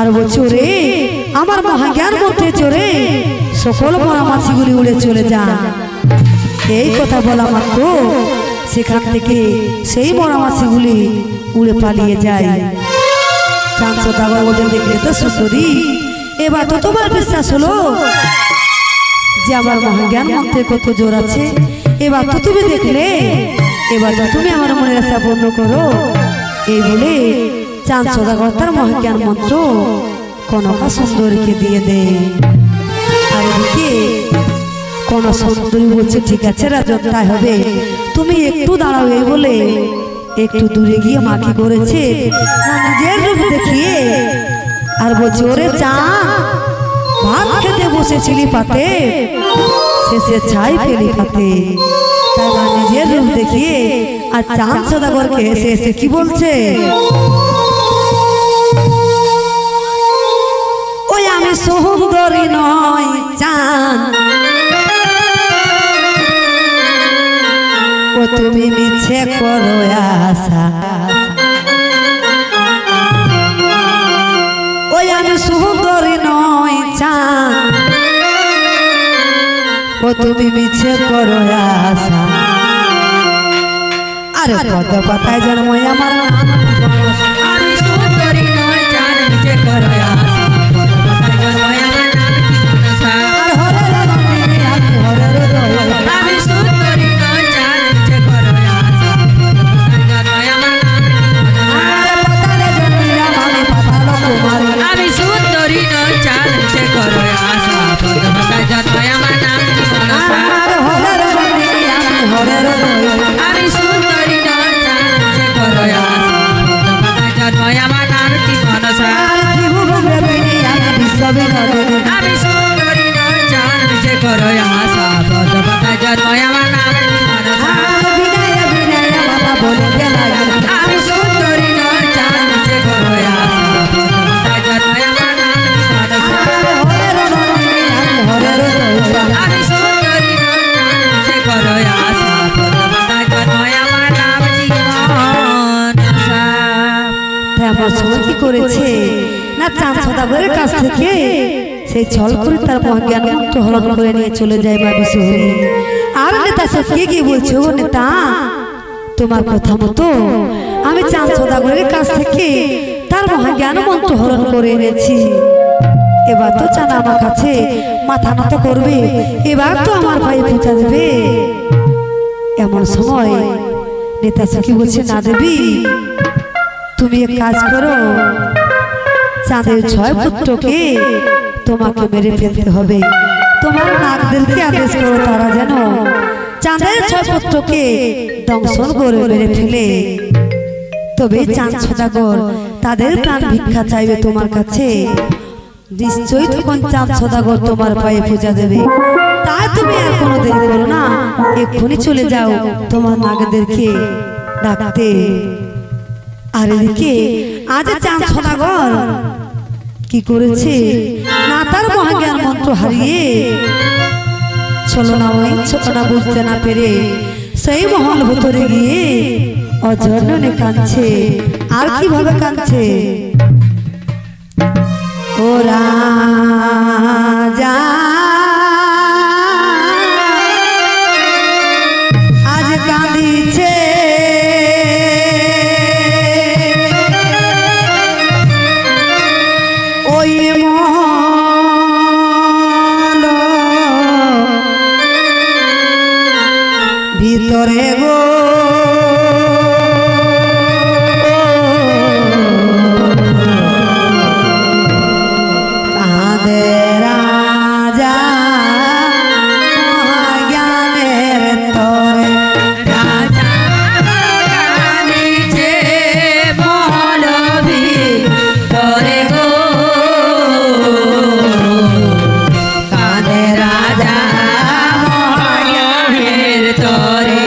আর বলছে ওরে আমার মহাজ্ঞান মন্ত্রে জোরে সকল বড় মাছিগুলি উড়ে চলে যান। এই কথা বলা মাত্র সেখান থেকে সেই বড় মাছিগুলি উড়ে পালিয়ে যায়। চাঁদ সদাগর বলতে দেখলে তো সুন্দরী এবার তো তোমার বিশ্বাস হলো যে আমার মহাজ্ঞান মন্ত্রে কত জোর আছে, এবার তো তুমি দেখলে, এবার তো তুমি আমার মনের আশা পূর্ণ করো। এই বলে চাঁদ সদাগর তার মহাজ্ঞান মন্ত্র কনকা সুন্দরীকে দিয়ে দেয়। আর এদিকে কনকা সুন্দরী বলছে ঠিক আছে রাজন তাই হবে, তুমি একটু দাঁড়াও। এই বলে একটু দূরে গিয়ে মা কি করেছে না নিজের রূপ দেখিয়ে আর বলছে ওরে চাঁদ ভাত খেতে বসেছিলি পাতে শেষে ছাই পেলি পাতে। তারা নিজের রূপ দেখিয়ে আর চাঁদ সদাগরকে এসে এসে কি বলছে, ওই আমি সুন্দরী নয় চাঁদ, ও তুমি মিছে করো আশা। ওই আমি সুন্দরী নয় চাঁদ, ও তুমি মিছে করো আশা। আরে পদ পাতায় জন্ম আমার আমি সুন্দরী নয় চাঁদ মিছে করো আশা, পদ পাতায় জন্ম আমার নাম কি মনসা। আর হরে রমণী আমি হরে রমণী, আমি সুন্দরী নয় চাঁদ মিছে করো আশা, পদ পাতায় জন্ম আমার নাম কি মনসা। আরে পাতালে জন্মিলাম আমি পাতাল কুমারী। আমি সুন্দরী নয় চাঁদ মিছে করো আশা, পদ পাতায় জন্ম আমার নাম কি মনসা। আর হরে রমণী আমি হরে রমণী, আমি সুন্দরী নয় চাঁদ মিছে করো আশা, পদ পাতায় জন্ম আমার নাম কি মনসা। আর ত্রিভুবনে আমি বিশ্ববিনোদিনী। আমি সুন্দরী নয় চাঁদ মিছে করো আশা, পদ পাতায় জন্ম আমার নাম কি মনসা। আর বিনয় বিনয় বাবা বলিতে লাগিল, আমি সুন্দরী নয় চাঁদ মিছে করো আশা, পদ পাতায় জন্ম আমার নাম কি মনসা। আর হরে রমণী আমি হরে রমণী। আমি সুন্দরী নয় চাঁদ মিছে করো আশা, পদ পাতায় জন্ম আমার নাম কি মনসা। তাই আমার সময় কি করেছে না চাঁদ সদাগরের কাছ থেকে সেই ছল করে তার মহাজ্ঞান মুক্ত হরণ করে নিয়ে চলে যায় মা বিশ্বহরী। আর নেতা সত্যি গিয়ে বলছে, ও নেতা তোমার কথা মতো আমি চাঁদ সদাগরের কাছ থেকে তার মহাজ্ঞান মন্ত্র হরণ করে এনেছি। এবার তো চাঁদ আমার কাছে মাথা নত করবে, এবার তো আমার ভাই পূজা দেবে। এমন সময় নেতা সখী বলছে, না দেবী তুমি এক কাজ করো, চাঁদের 6 পুত্রকে তোমাকে মেরে ফেলতে হবে। তোমার নাগদেরকে আদেশ করো তারা যেন চাঁদের 6 পুত্রকে দংশন করে মেরে ফেলে, তবে চাঁদ সদাগর তাদের প্রাণ ভিক্ষা চাইবে তোমার কাছে। নিশ্চয়ই তখন চাঁদ সদাগর তোমার পায়ে পূজা দেবে। তাই তুমি আর কোনো দেরি করো না, এক্ষুনি চলে যাও তোমার নাগদেরকে ডাকতে। আর এদিকে আজ চাঁদ সদাগর কি করেছে না তার মহাজ্ঞান মন্ত্র হারিয়ে ছলনা ওই ছলনা বুঝতে না পেরে সেই মহল ভিতরে গিয়ে অজন্যনে কাঁদছে। আর কিভাবে কাঁদছে, ও রাজা আজ কাঁদিছে ওই মহল ভিতরে গো, কাঁদে রাজা মহাজ্ঞানের তরে। রাজা কাঁদিছে মহল ভিতরে গো, কাঁদে রাজা মহাজ্ঞানের তরে।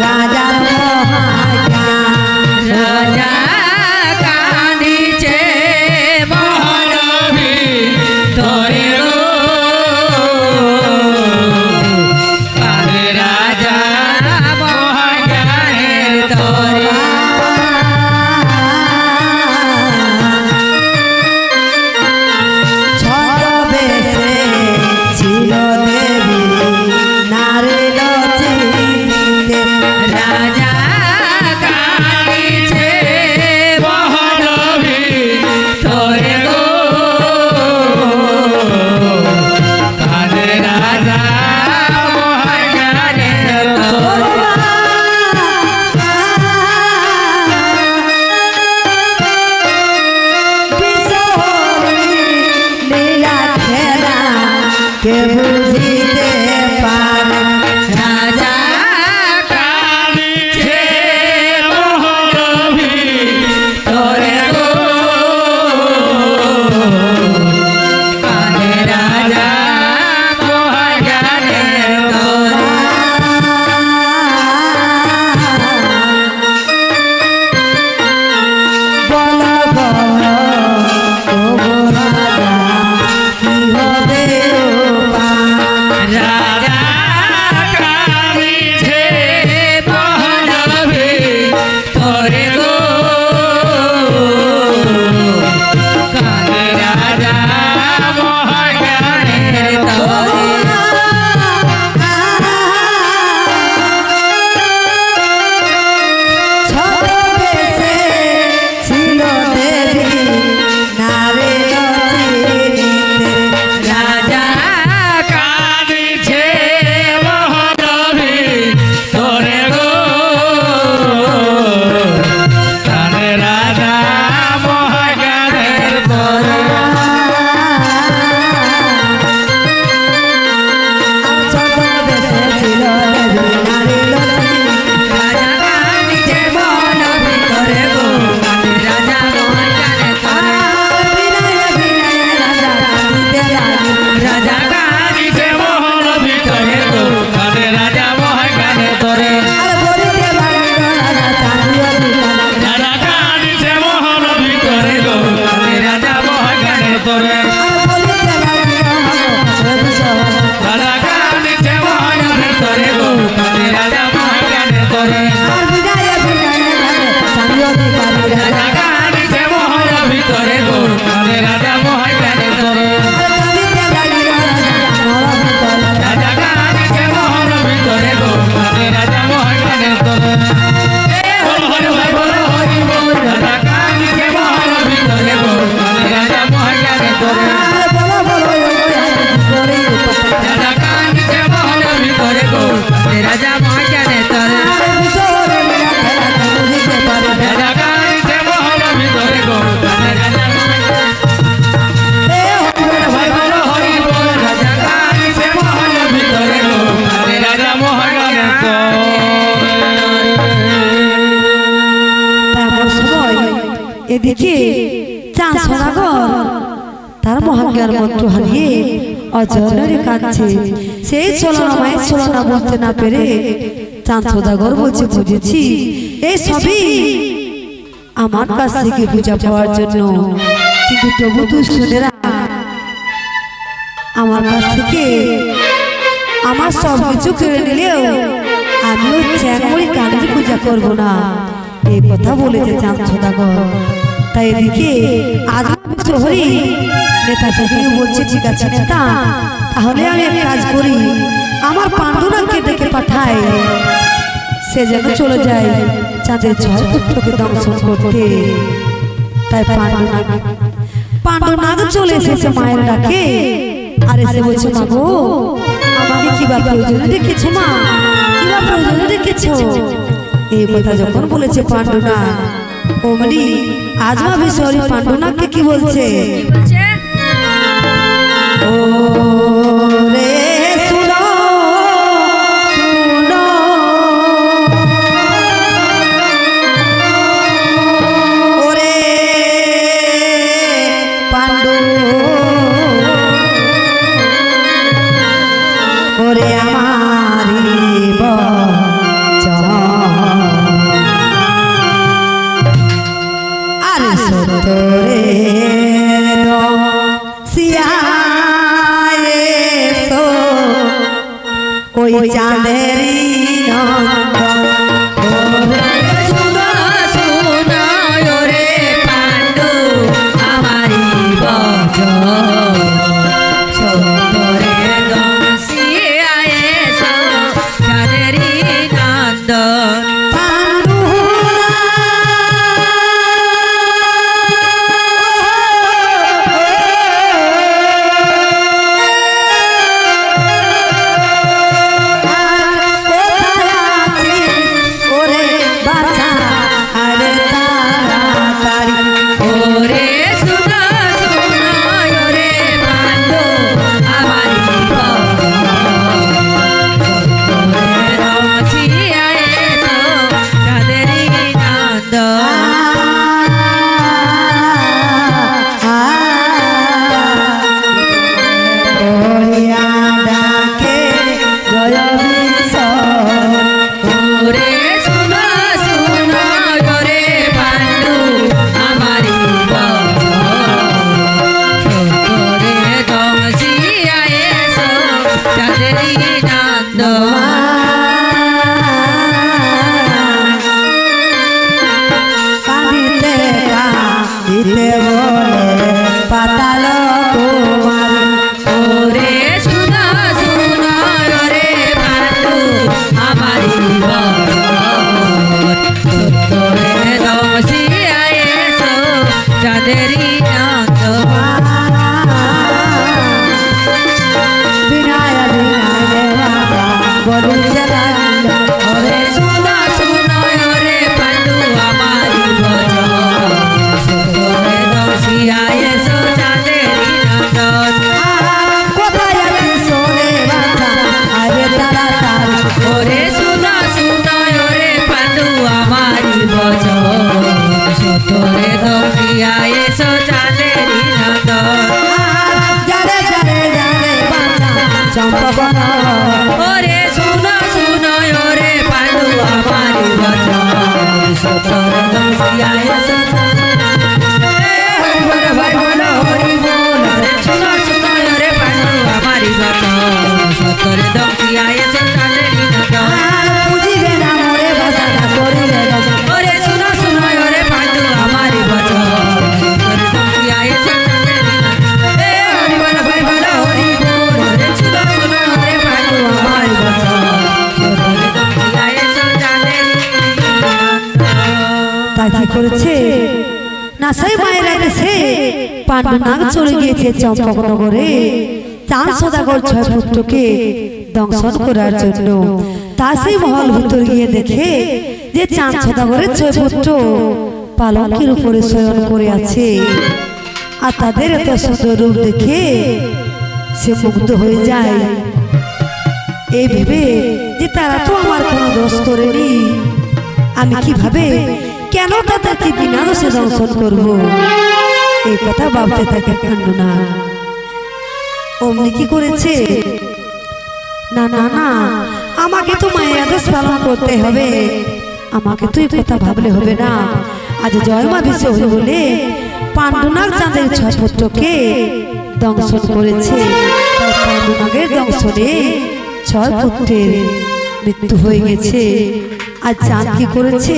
রাজার মহাজ্ঞান, রাজা কাঁদিছে মহল ভিতরে গো, কাঁদে রাজা মহাজ্ঞানের তরে। ছদ্মবেশে ছিল দেবী নারী লচিতে। রাজা কাঁদিছে মহল ভিতরে গো, কাঁদে রাজা মহাজ্ঞানের তরে। লীলা খেলা কে বুঝিতে পারে, রাজা কাঁদিছে মহল এদিকে চাঁদ সদাগর তার মহাজ্ঞার মন্ত্র হারিয়ে অজরে কাঁদছে। সেই চলো না মায়ের চলো না বলতে না পেরে চাঁদ সদাগর বলছে বুঝেছি এই সবই আমার কাছ থেকে পূজা পাওয়ার জন্য, কিন্তু তবু দুষ্টুনেরা আমার কাছ থেকে আমার সব কিছু কেড়ে নিলেও আমিও চ্যাংমড়ি কানের পূজা করব না, এই কথা বলেছে চাঁদ সদাগর। তাই এদিকে আজ শহরে নেতা সঙ্গে বলছে ঠিক আছে নেতা, তাহলে আমি এক কাজ করি, আমার পাণ্ডুনাথকে ডেকে পাঠাই, সে যেন চলে যায় চাঁদের 6 পুত্রকে দংশন করতে। তাই পাণ্ডুনাথ চলে এসেছে মায়ের ডাকে, আর এসে বলছে মা গো আমাকে কিবা প্রয়োজনে ডেকেছো মা, কিবা প্রয়োজনে ডেকেছো। এই কথা যখন বলেছে পাণ্ডুনাথ, অমনি আজমা বিশ্বরী পাণ্ডুনাথকে কি বলছে, ও রে শুনো শুনো, ওরে পাণ্ডু ওরে আমারি বচন আর সতরে সিয়ায়েছো ওই চাঁদেরি নন্দন, ওরে শুনো শুনো ওরে পাণ্ডু আমারি বচন সতরে করেছে না সেই মায়ের আদেশে পাণ্ডুনাথ চলে গিয়েছে চম্পকনগরে চাঁদ সদাগর 6 পুত্রকে দংশন করার জন্য। তা সেই মহল ভিতর গিয়ে দেখে যে চাঁদ সদাগরের 6 পুত্র পালঙ্কের উপরে শয়ন করে আছে, আর তাদের এত সুন্দর রূপ দেখে সে মুগ্ধ হয়ে যায়। এই ভেবে যে তারা তো আমার কোনো দোষ করেনি, আমি কিভাবে কেন তাদেরকে বিনা দোষে দংশন করব এই কথা ভাবতে থাকে পাণ্ডুনাগ। অমনি কি করেছে, না না না, আমাকে তো মায়ের আদেশ পালন করতে হবে, আমাকে তো এই কথা ভাবলে হবে না। আজ জয় মা বিশ্বহরি বলে পাণ্ডুনাগ চাঁদের 6 পুত্রকে দংশন করেছে। তাই পাণ্ডুনাগের দংশনে 6 পুত্রের মৃত্যু হয়ে গেছে। আর চাঁদ কি করেছে,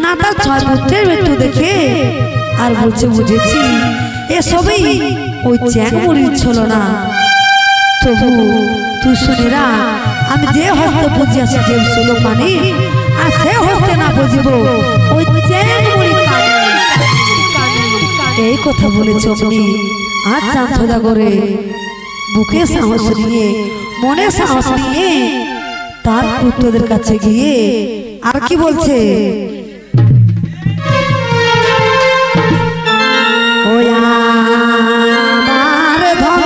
না তার 6 পুত্রের মৃত্যু দেখে আর বলছে বুঝেছি এসবই ওই চ্যাংমুড়ির ছিল না। তবু তুই শুনেরা, আমি যে হস্তে বুঝিয়াছি যে ছিল পানি, আর সে হস্তে না বুঝিব ওই চ্যাংমুড়ি এই কথা বলেছে। অমনি আর চাঁদ সোজা করে বুকে সাহস নিয়ে, মনে সাহস নিয়ে তার পুত্রদের কাছে গিয়ে আর কি বলছে, ওই আমার ধন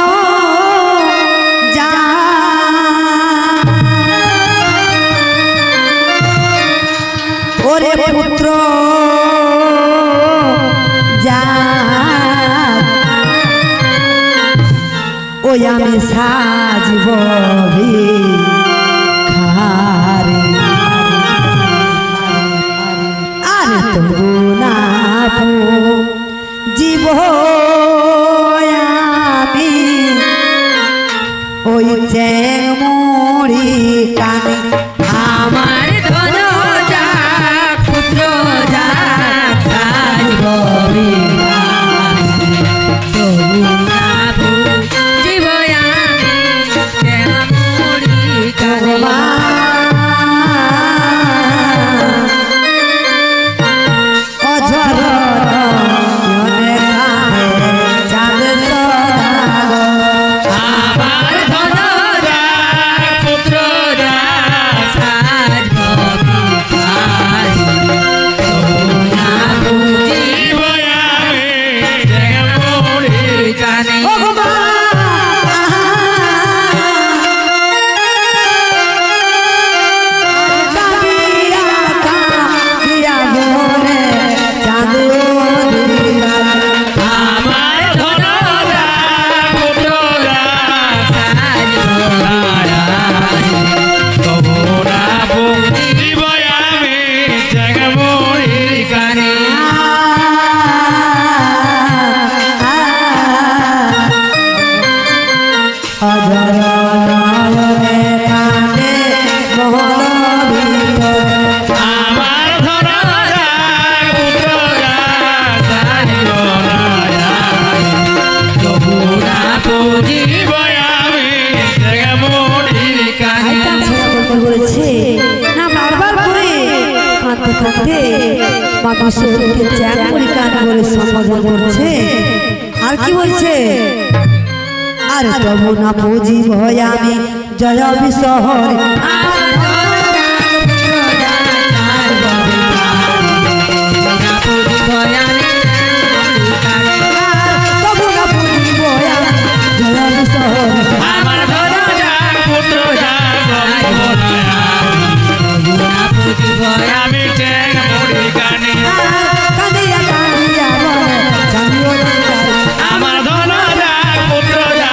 যা ওরে পুত্র যা, ওই আমি সাজিব ভিখারি, আর তবু না জীব আমি ওই চ্যাংমুড়ি কানে। আমার ধন যা পুত্র যা সাজিব ভিখারি, তবু না বুঝিব আমি চ্যাংমুড়ি কানে। আর কি বলছে, আর তবু না বুঝিব আমি জয় বিশ্বহরি, তবু না বুঝিব জয় বিশ্বহরি, আমার ধন যা পুত্র যা বুঝিব আমি চ্যাংমুড়ি কানে। কাঁদিয়া কাঁদিয়া বলে জানিও আমার ধন যা পুত্র যা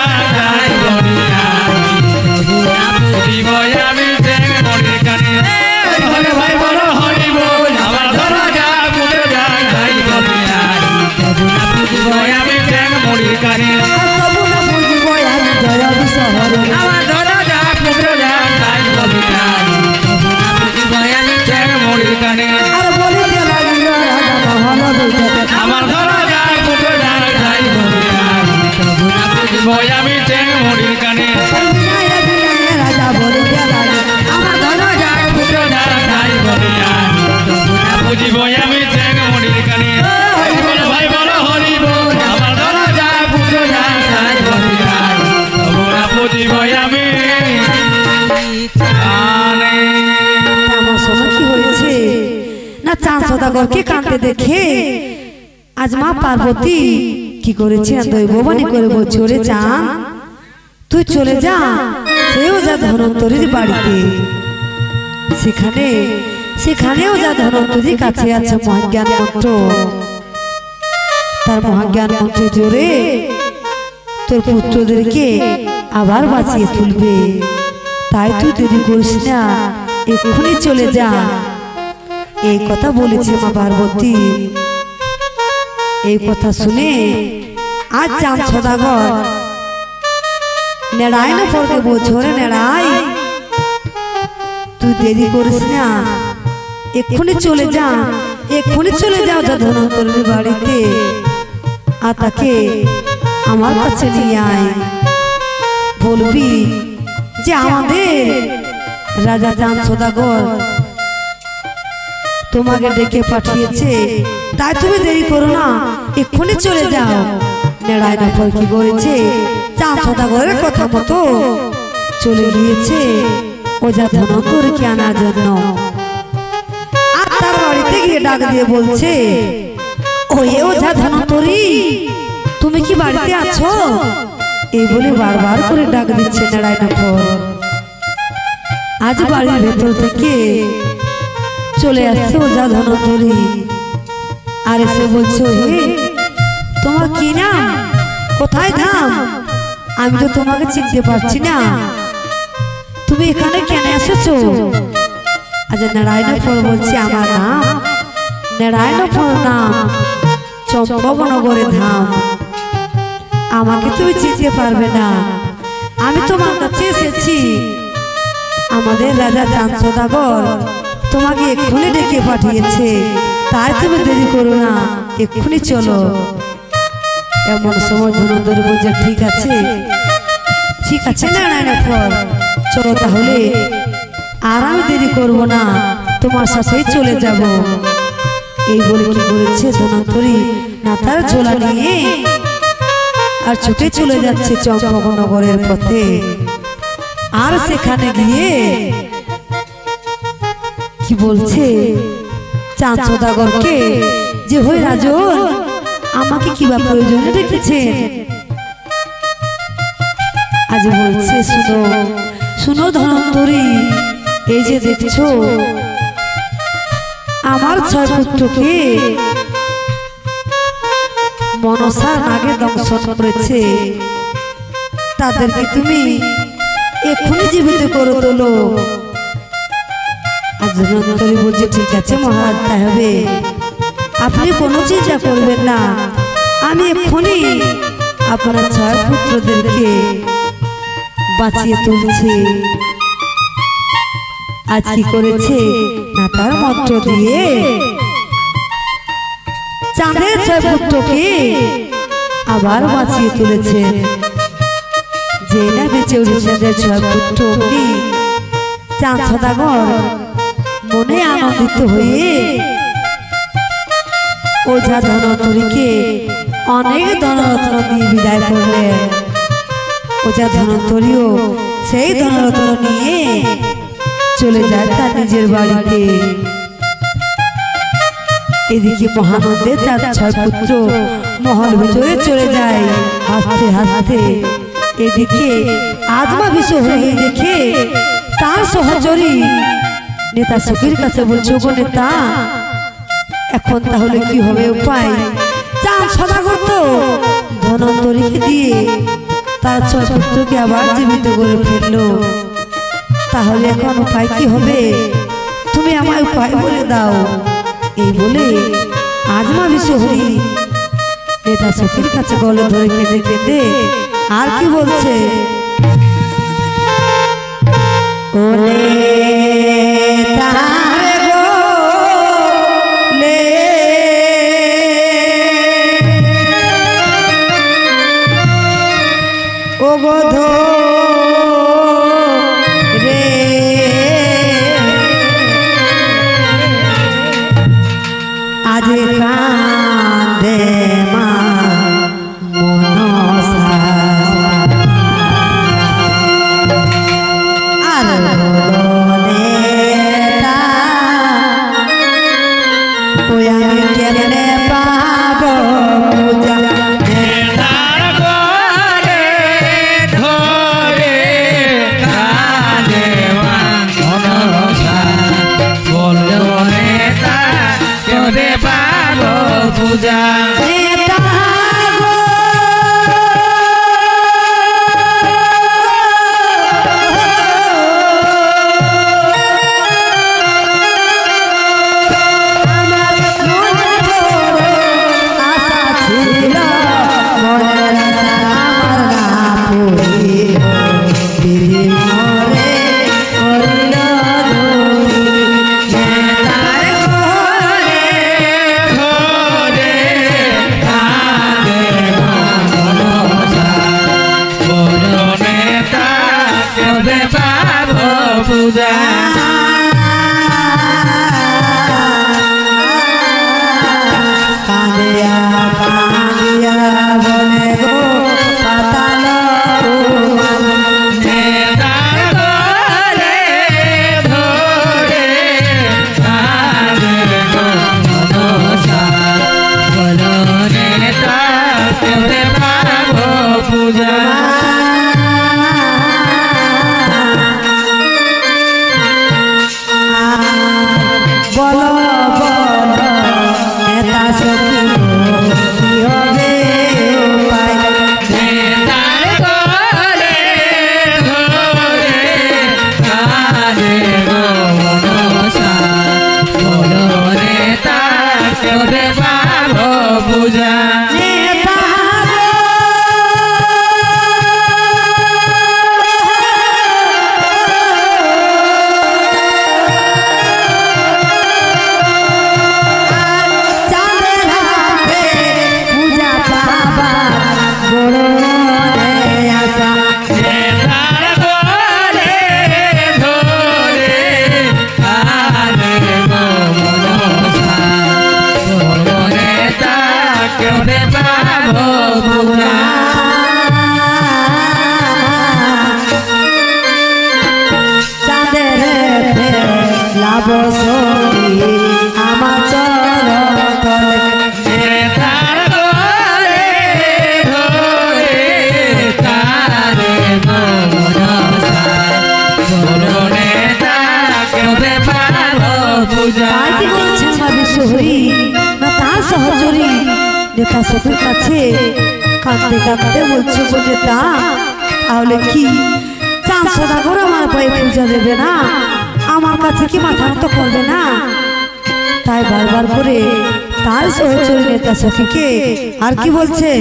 বুঝিব আমি চ্যাংমুড়ি কানে। হরে ভাই বড় হরি বল, আমার ধন যা পুত্র যা বুঝিব আমি চ্যাংমুড়ি কানে। তবু না বুঝিব আমি জয় বিশ্বহরি, আমার ধন যা পুত্র যা বুঝিব আমি চ্যাংমুড়ি কানে। আর বলিতে লাগিল রাজা মহল বিদ্যে, আমার ধন যা পুত্র যা বুঝিব আমি চ্যাংমুড়ি কানে। বিনয়ে বিনয়ে রাজা বলিতে লাগিল, আমার ধন যা পুত্র যা বুঝিব আমি চ্যাংমুড়ি কানে। ভাই বল হরি বল, আমার ধন যা পুত্র যা বুঝিব আমি কানে। আমার সময় কি হয়েছে না, চাঁদ সদাগরকে কাঁদতে দেখে আজ মা পার্বতী কি করেছে, দৈববাণী করে বলছে, ওরে চাঁদ তুই চলে যা, সেও যা ধনন্তরীর বাড়িতে, সেখানে সেখানেও যা ধনন্তরী কাছে আছে মহাজ্ঞান মন্ত্র, তার মহাজ্ঞান মন্ত্রে জোরে তোর পুত্রদেরকে আবার বাঁচিয়ে তুলবে। তাই তুই দেরি করিস না, এক্ষুনি চলে যা। এই কথা বলেছে মা পার্বতী। এই কথা শুনে আজ চাঁদ সদাগর নেড়াই না পড়তে বছরে নেড়াই, তুই দেরি করিস না, এক্ষুনি চলে যা, এক্ষুনি চলে যাও যা ধনন্তরীর বাড়িতে, আর তাকে আমার কাছে নিয়ে আয়। বলবি যে আমাদের রাজা চাঁদ সদাগর তোমাকে ডেকে পাঠিয়েছে, তাই তুমি দেরি করো না, এক্ষুনি চলে যাও। নেড়াই না পর কি করেছে, চাঁদ সদাগরের কথা মতো চলে গিয়েছে ওঝা ধনন্তরীকে আনার জন্য। আর তার বাড়িতে গিয়ে ডাক দিয়ে বলছে, ওয়ে ওঝা ধনন্তরী, তুমি কি বাড়িতে আছো? এই বলে বারবার করে ডাক দিচ্ছে নেড়াই না পর। আজ বাড়ির ভেতর থেকে চলে আসছে ওঝা ধনন্তরী, আর এসে বলছো, হে তোমার কি নাম, কোথায় ধাম? আমি তো তোমাকে চিনতে পারছি না, তুমি এখানে কেন এসেছো? আজ নারায়ণপুর বলছে, আমার নাম নারায়ণপুর, নাম চম্পকনগরের ধাম। আমাকে তুমি চিনতে পারবে না, আমি তোমার কাছে এসেছি। আমাদের রাজা চাঁদ সদাগর তোমাকে এক্ষুনি ডেকে পাঠিয়েছে, তাই তুমি দেরি করো না, এক্ষুনি চলো। এমন সময় ধনন্তরী বলছে, ঠিক আছে ঠিক আছে নারায়ণপুর, চলো তাহলে, আর আমি দেরি করবো না, তোমার সাথেই চলে যাব। এই বলে কি করেছে ধনন্তরী না তার ঝোলা নিয়ে আর ছুটে চলে যাচ্ছে চম্পকনগরের পথে। আর সেখানে গিয়ে কি বলছে চাঁদ সদাগরকে, যে হই রাজন, আমাকে কিবা প্রয়োজনে ডেকেছেন? আজ বলছে, শুনো শুনো ধনন্তরী, এই যে দেখছো আমার 6 পুত্রকে মনসা নাগে দংশন করেছে, তাদেরকে তুমি এক্ষুনি জীবিত করে তোলো। আজ ধনন্তরী বলছে, ঠিক আছে মহারাজ, তাই হবে, আপনি কোনো চিন্তা করবেন না, আমি এক্ষুনি আপনার 6 পুত্রদেরকে বাঁচিয়ে তুলছি। আজ কি করেছে না তার মন্ত্র দিয়ে চাঁদের 6 পুত্রকে আবার বাঁচিয়ে তুলেছে। যে না বেঁচে উঠেছে 6 পুত্র, চাঁদ সদাগর মনে আনন্দিত হয়ে ওঝা ধনন্তরীকে অনেক ধনরত্ন দিয়ে বিদায় করলেন। ওঝা ধনন্তরীও সেই ধনরত্ন নিয়ে চলে যায় তার নিজের বাড়িতে। এদিকে মহানন্দে তার 6 পুত্র মহল ভিতরে চলে যায় হাসতে হাসতে। এদিকে আজমা বিষয় হয়ে দেখে তার সহচরী নেতা সুখীর কাছে বলছে, গো নেতা, এখন তাহলে কি হবে উপায়? চাঁদ সদাগর তো ধনন্তরীকে দিয়ে তার 6 পুত্রকে আবার জীবিত করে ফেললো, তাহলে এখন উপায় কি হবে? তুমি আমায় উপায় বলে দাও। এই বলে আজমা বিশ্বহরি নেতা সুখীর কাছে গলে ধরে কেঁদে কেঁদে আর কি বলছে, ওলে তার গোলে ও গোধ রে, আজ কাঁদে মা মনসা, আর বলনে তা ওই আমি কেমনে পাবো পূজা। তার ঘরে পূজা নেতা সবের কাছে কাঁদতে কাঁদতে বলছে গো নেতা তাহলে কি চাঁদ সদাগর আমার পায়ে পূজা দেবে না আমার কাছে কি মাথা মতো করবে না তাই বারবার করে তার সহচরী নেতা সখীকে আর কি বলছে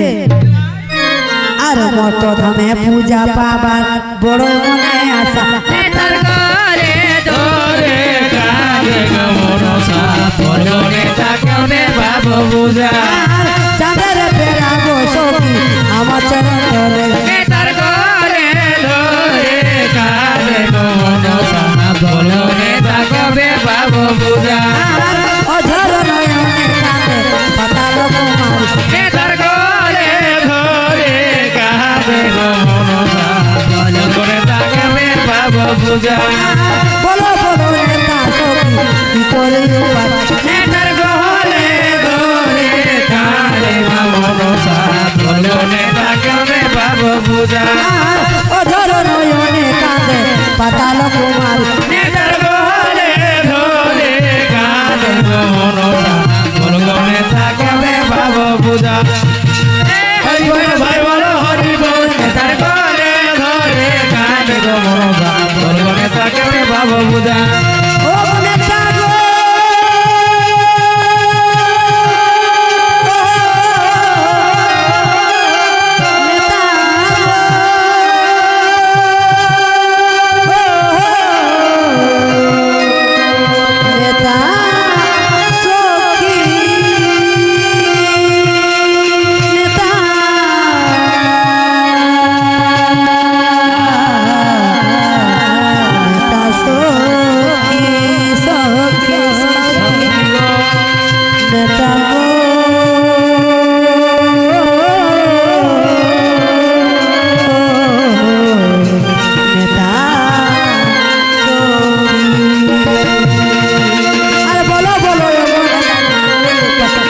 আর মত ধামে পূজা পাবার বড় মনে আশা নেতার ঘরে ধরে কাঁদে গো মনসা বড় নেতা কেমনে বাবু পূজা চাঁদের পেরা গো সখী আমার চরণ ধরে নেতার ঘরে ধরে কাঁদে গো মনসা বড় নেতা কবে বাবু পূজা অঝর নয়নে কাঁদে পাতাল কুমার নেতার ঘরে ধরে কাঁদে গো মনসা বড় নেতা কবে বাবু পূজা বলো বলো নেতা সখী কি করে উপায় নেতার ঘরে ধরে কাঁদে গো মনসা বড় নেতা কবে বাবু পূজা অঝর নয়নে কাঁদে পাতাল কুমার নেতার ঘরে ধরে কাঁদে গো মনসা বড় নেতা কবে বাবু পূজা হরি বল ভাই বলো হরি বল নেতার ঘরে ধরে কাঁদে গো মনসা বড় নেতা কবে বাবু পূজা ও নেতা গো নেতা নেতা সখী নেতা নেতা সখী সখী নেতা গো নেতা আরে বলো বলো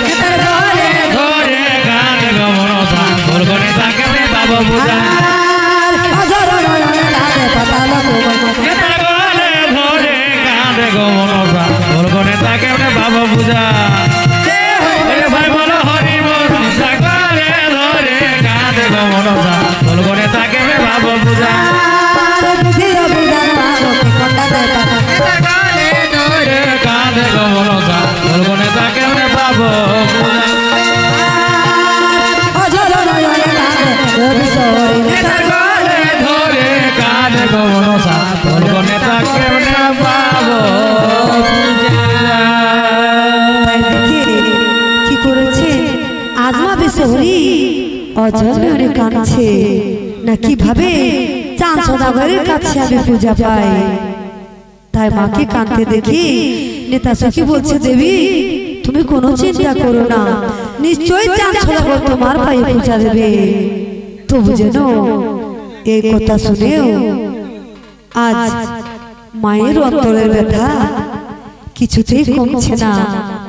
নেতার ঘরে ধরে কাঁদে গো মনসা বড় নেতা কবে বাবু পূজা অঝর নয়নে কাঁদে পাতাল কুমার নেতার ঘরে ধরে কাঁদে গো মনসা বড় নেতা কবে বাবু পূজা ওরে ভাই বলো হরি বল নেতার ঘরে ধরে কাঁদে গো মনসা বড় নেতা কবে বাবু পূজা বুঝির বুঝার মানকে কন্যা দেয় পাতা নেতার ঘরে ধরে কাঁদে গো মনসা বড় নেতা কবে বাবু পূজা অঝর নয়নে কাঁদে রবি সরি নেতার ঘরে ধরে কাঁদে গো মনসা বড় নেতা কবে বাবু পূজা তাই দেখে কি করেছে আজমা বেশহরি অজন্যরে কাঁদছে না কিভাবে চাঁদ সদাগরের কাছে আমি পূজা পাই তাই মাকে কাঁদতে দেখি নেতা সখী বলছে দেবী তুমি কোনো চিন্তা করো না নিশ্চয়ই চাঁদ সদাগর তোমার পায়ে পূজা দেবে তবু যেন এই কথা শুনেও আজ মায়ের অন্তরের ব্যথা কিছুতেই কমছে না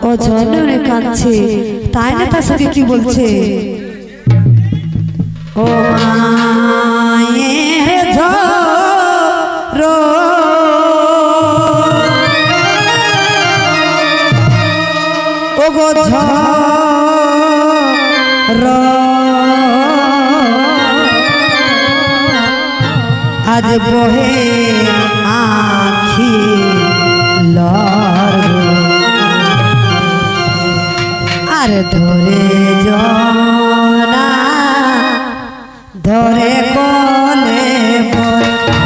অজন্যরে কাঁদছে তাই নেতা সখী কি বলছে ও মায়ের ঝরো ও গো ঝরো আজ বহে আখি লর আরে ধরে জনা ধরে কলে বল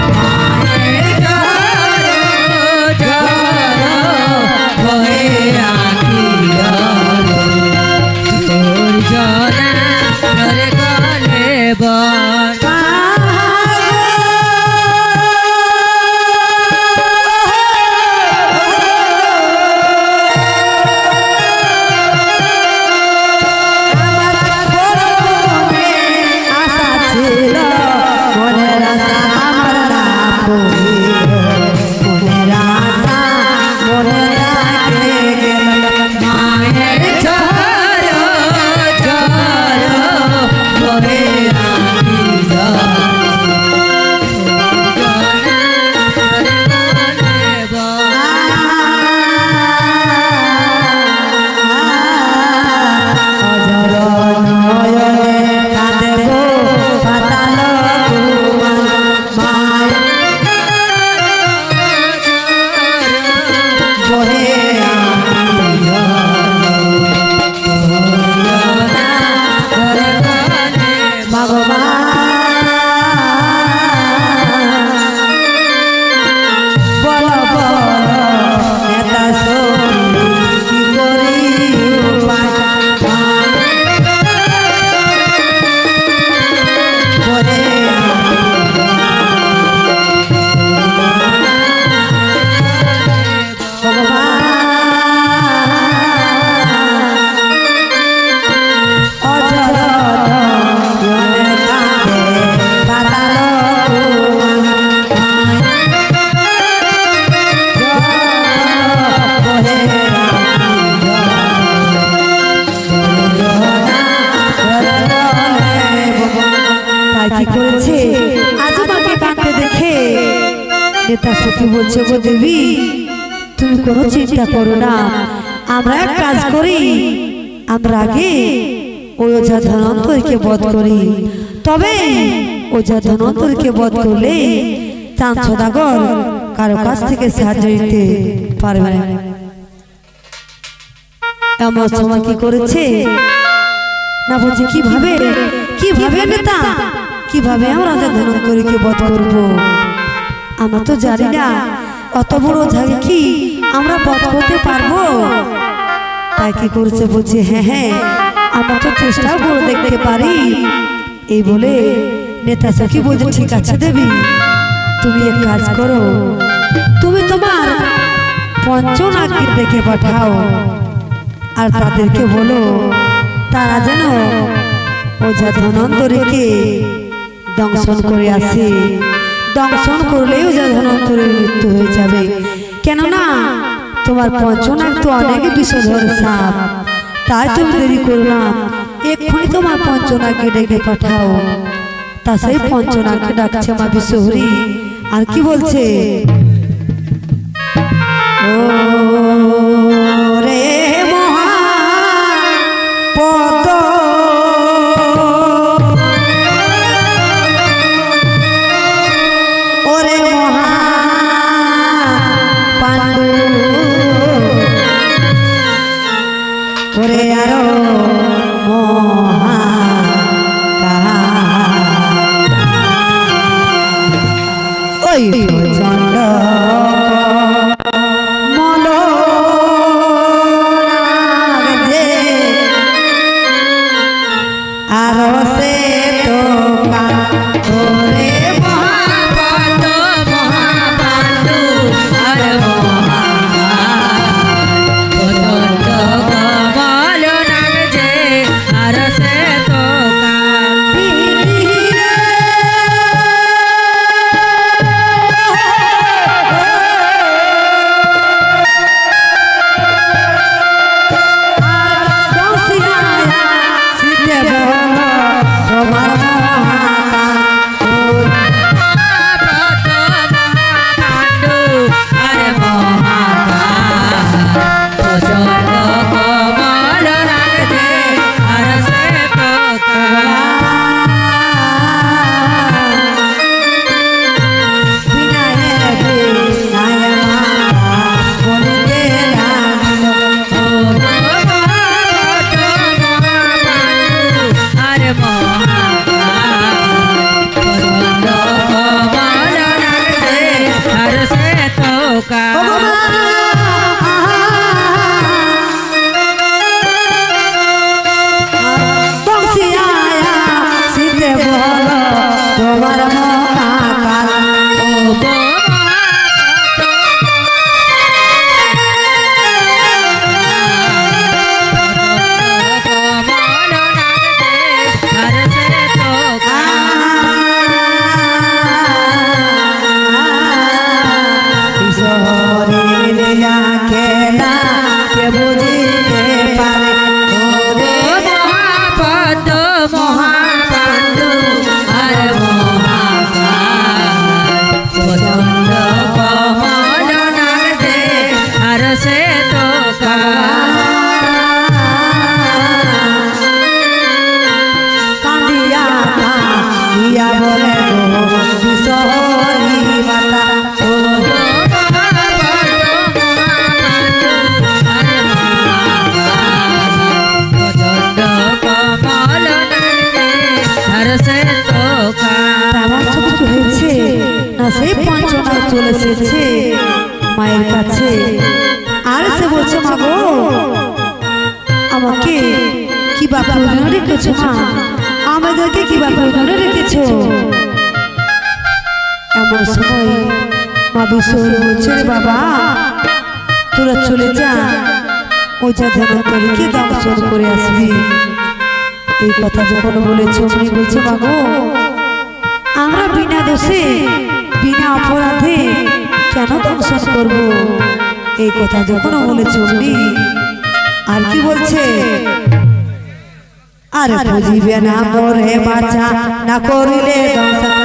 মায়ের জড় হয়ে আঁকি তোর জনা ধরে কলে বল নেতা সখী বলছে গো দেবী তুমি কোনো চিন্তা করো না আমরা এক কাজ করি আমরা আগে ওই ওঝা ধনন্তরীকে বধ করি তবে ওঝা ধনন্তরীকে বধ করলে চাঁদ সদাগর কারো কাছ থেকে সাহায্য নিতে পারবে না এমন সময় কি করেছে না বলছে কিভাবে কিভাবে নেতা কিভাবে আমরা ওঝা ধনন্তরীকে বধ করবো আমরা তো জানি না অত বড় ওঝাকে কি আমরা বধ করতে পারবো তাই কি করেছে বলছে হ্যাঁ হ্যাঁ আমরা তো চেষ্টাও করে দেখতে পারি এই বলে নেতা সখী বলছে ঠিক আছে দেবী তুমি এক কাজ করো তুমি তোমার পঞ্চনাগকে ডেকে পাঠাও আর তাদেরকে বলো তারা যেন ওঝা ধনন্তরীকে দংশন করে আসে দংশন করলেও ওঝা ধনন্তরীর মৃত্যু হয়ে যাবে কেননা তোমার পঞ্চনাগ তো অনেক বিষধর সাপ তাই তুমি দেরি করো না এক্ষুনি তোমার পঞ্চনাগকে ডেকে পাঠাও তা সেই পঞ্চনাগকে ডাকছে মা বিশ্বহরী আর কি বলছে ও রে মহাপদ ওরে মহা পাণ্ডু ওরে আরো মহা ওই প্রচন্ড চলে এসেছে মায়ের কাছে। আর সে বলছে মা গো আমাকে কি বা প্রয়োজন রেখেছো মা, আমাদেরকে কি বা প্রয়োজন রেখেছো। এমন সময় মা বিশ্বর বলছে রে বাবা তোরা চলে যা ওই যা ধনন্তরীকে দর্শন করে আসবি। এই কথা যখন বলেছে উনি বলছে মা গো আমরা বিনা দোষে বিনা অপরাধে কেন দর্শন করব। এই কথা যখন বলেছে উনি আর কি বলছে, আর বুঝিবে না মোরে বাঁচা না করিলে দর্শন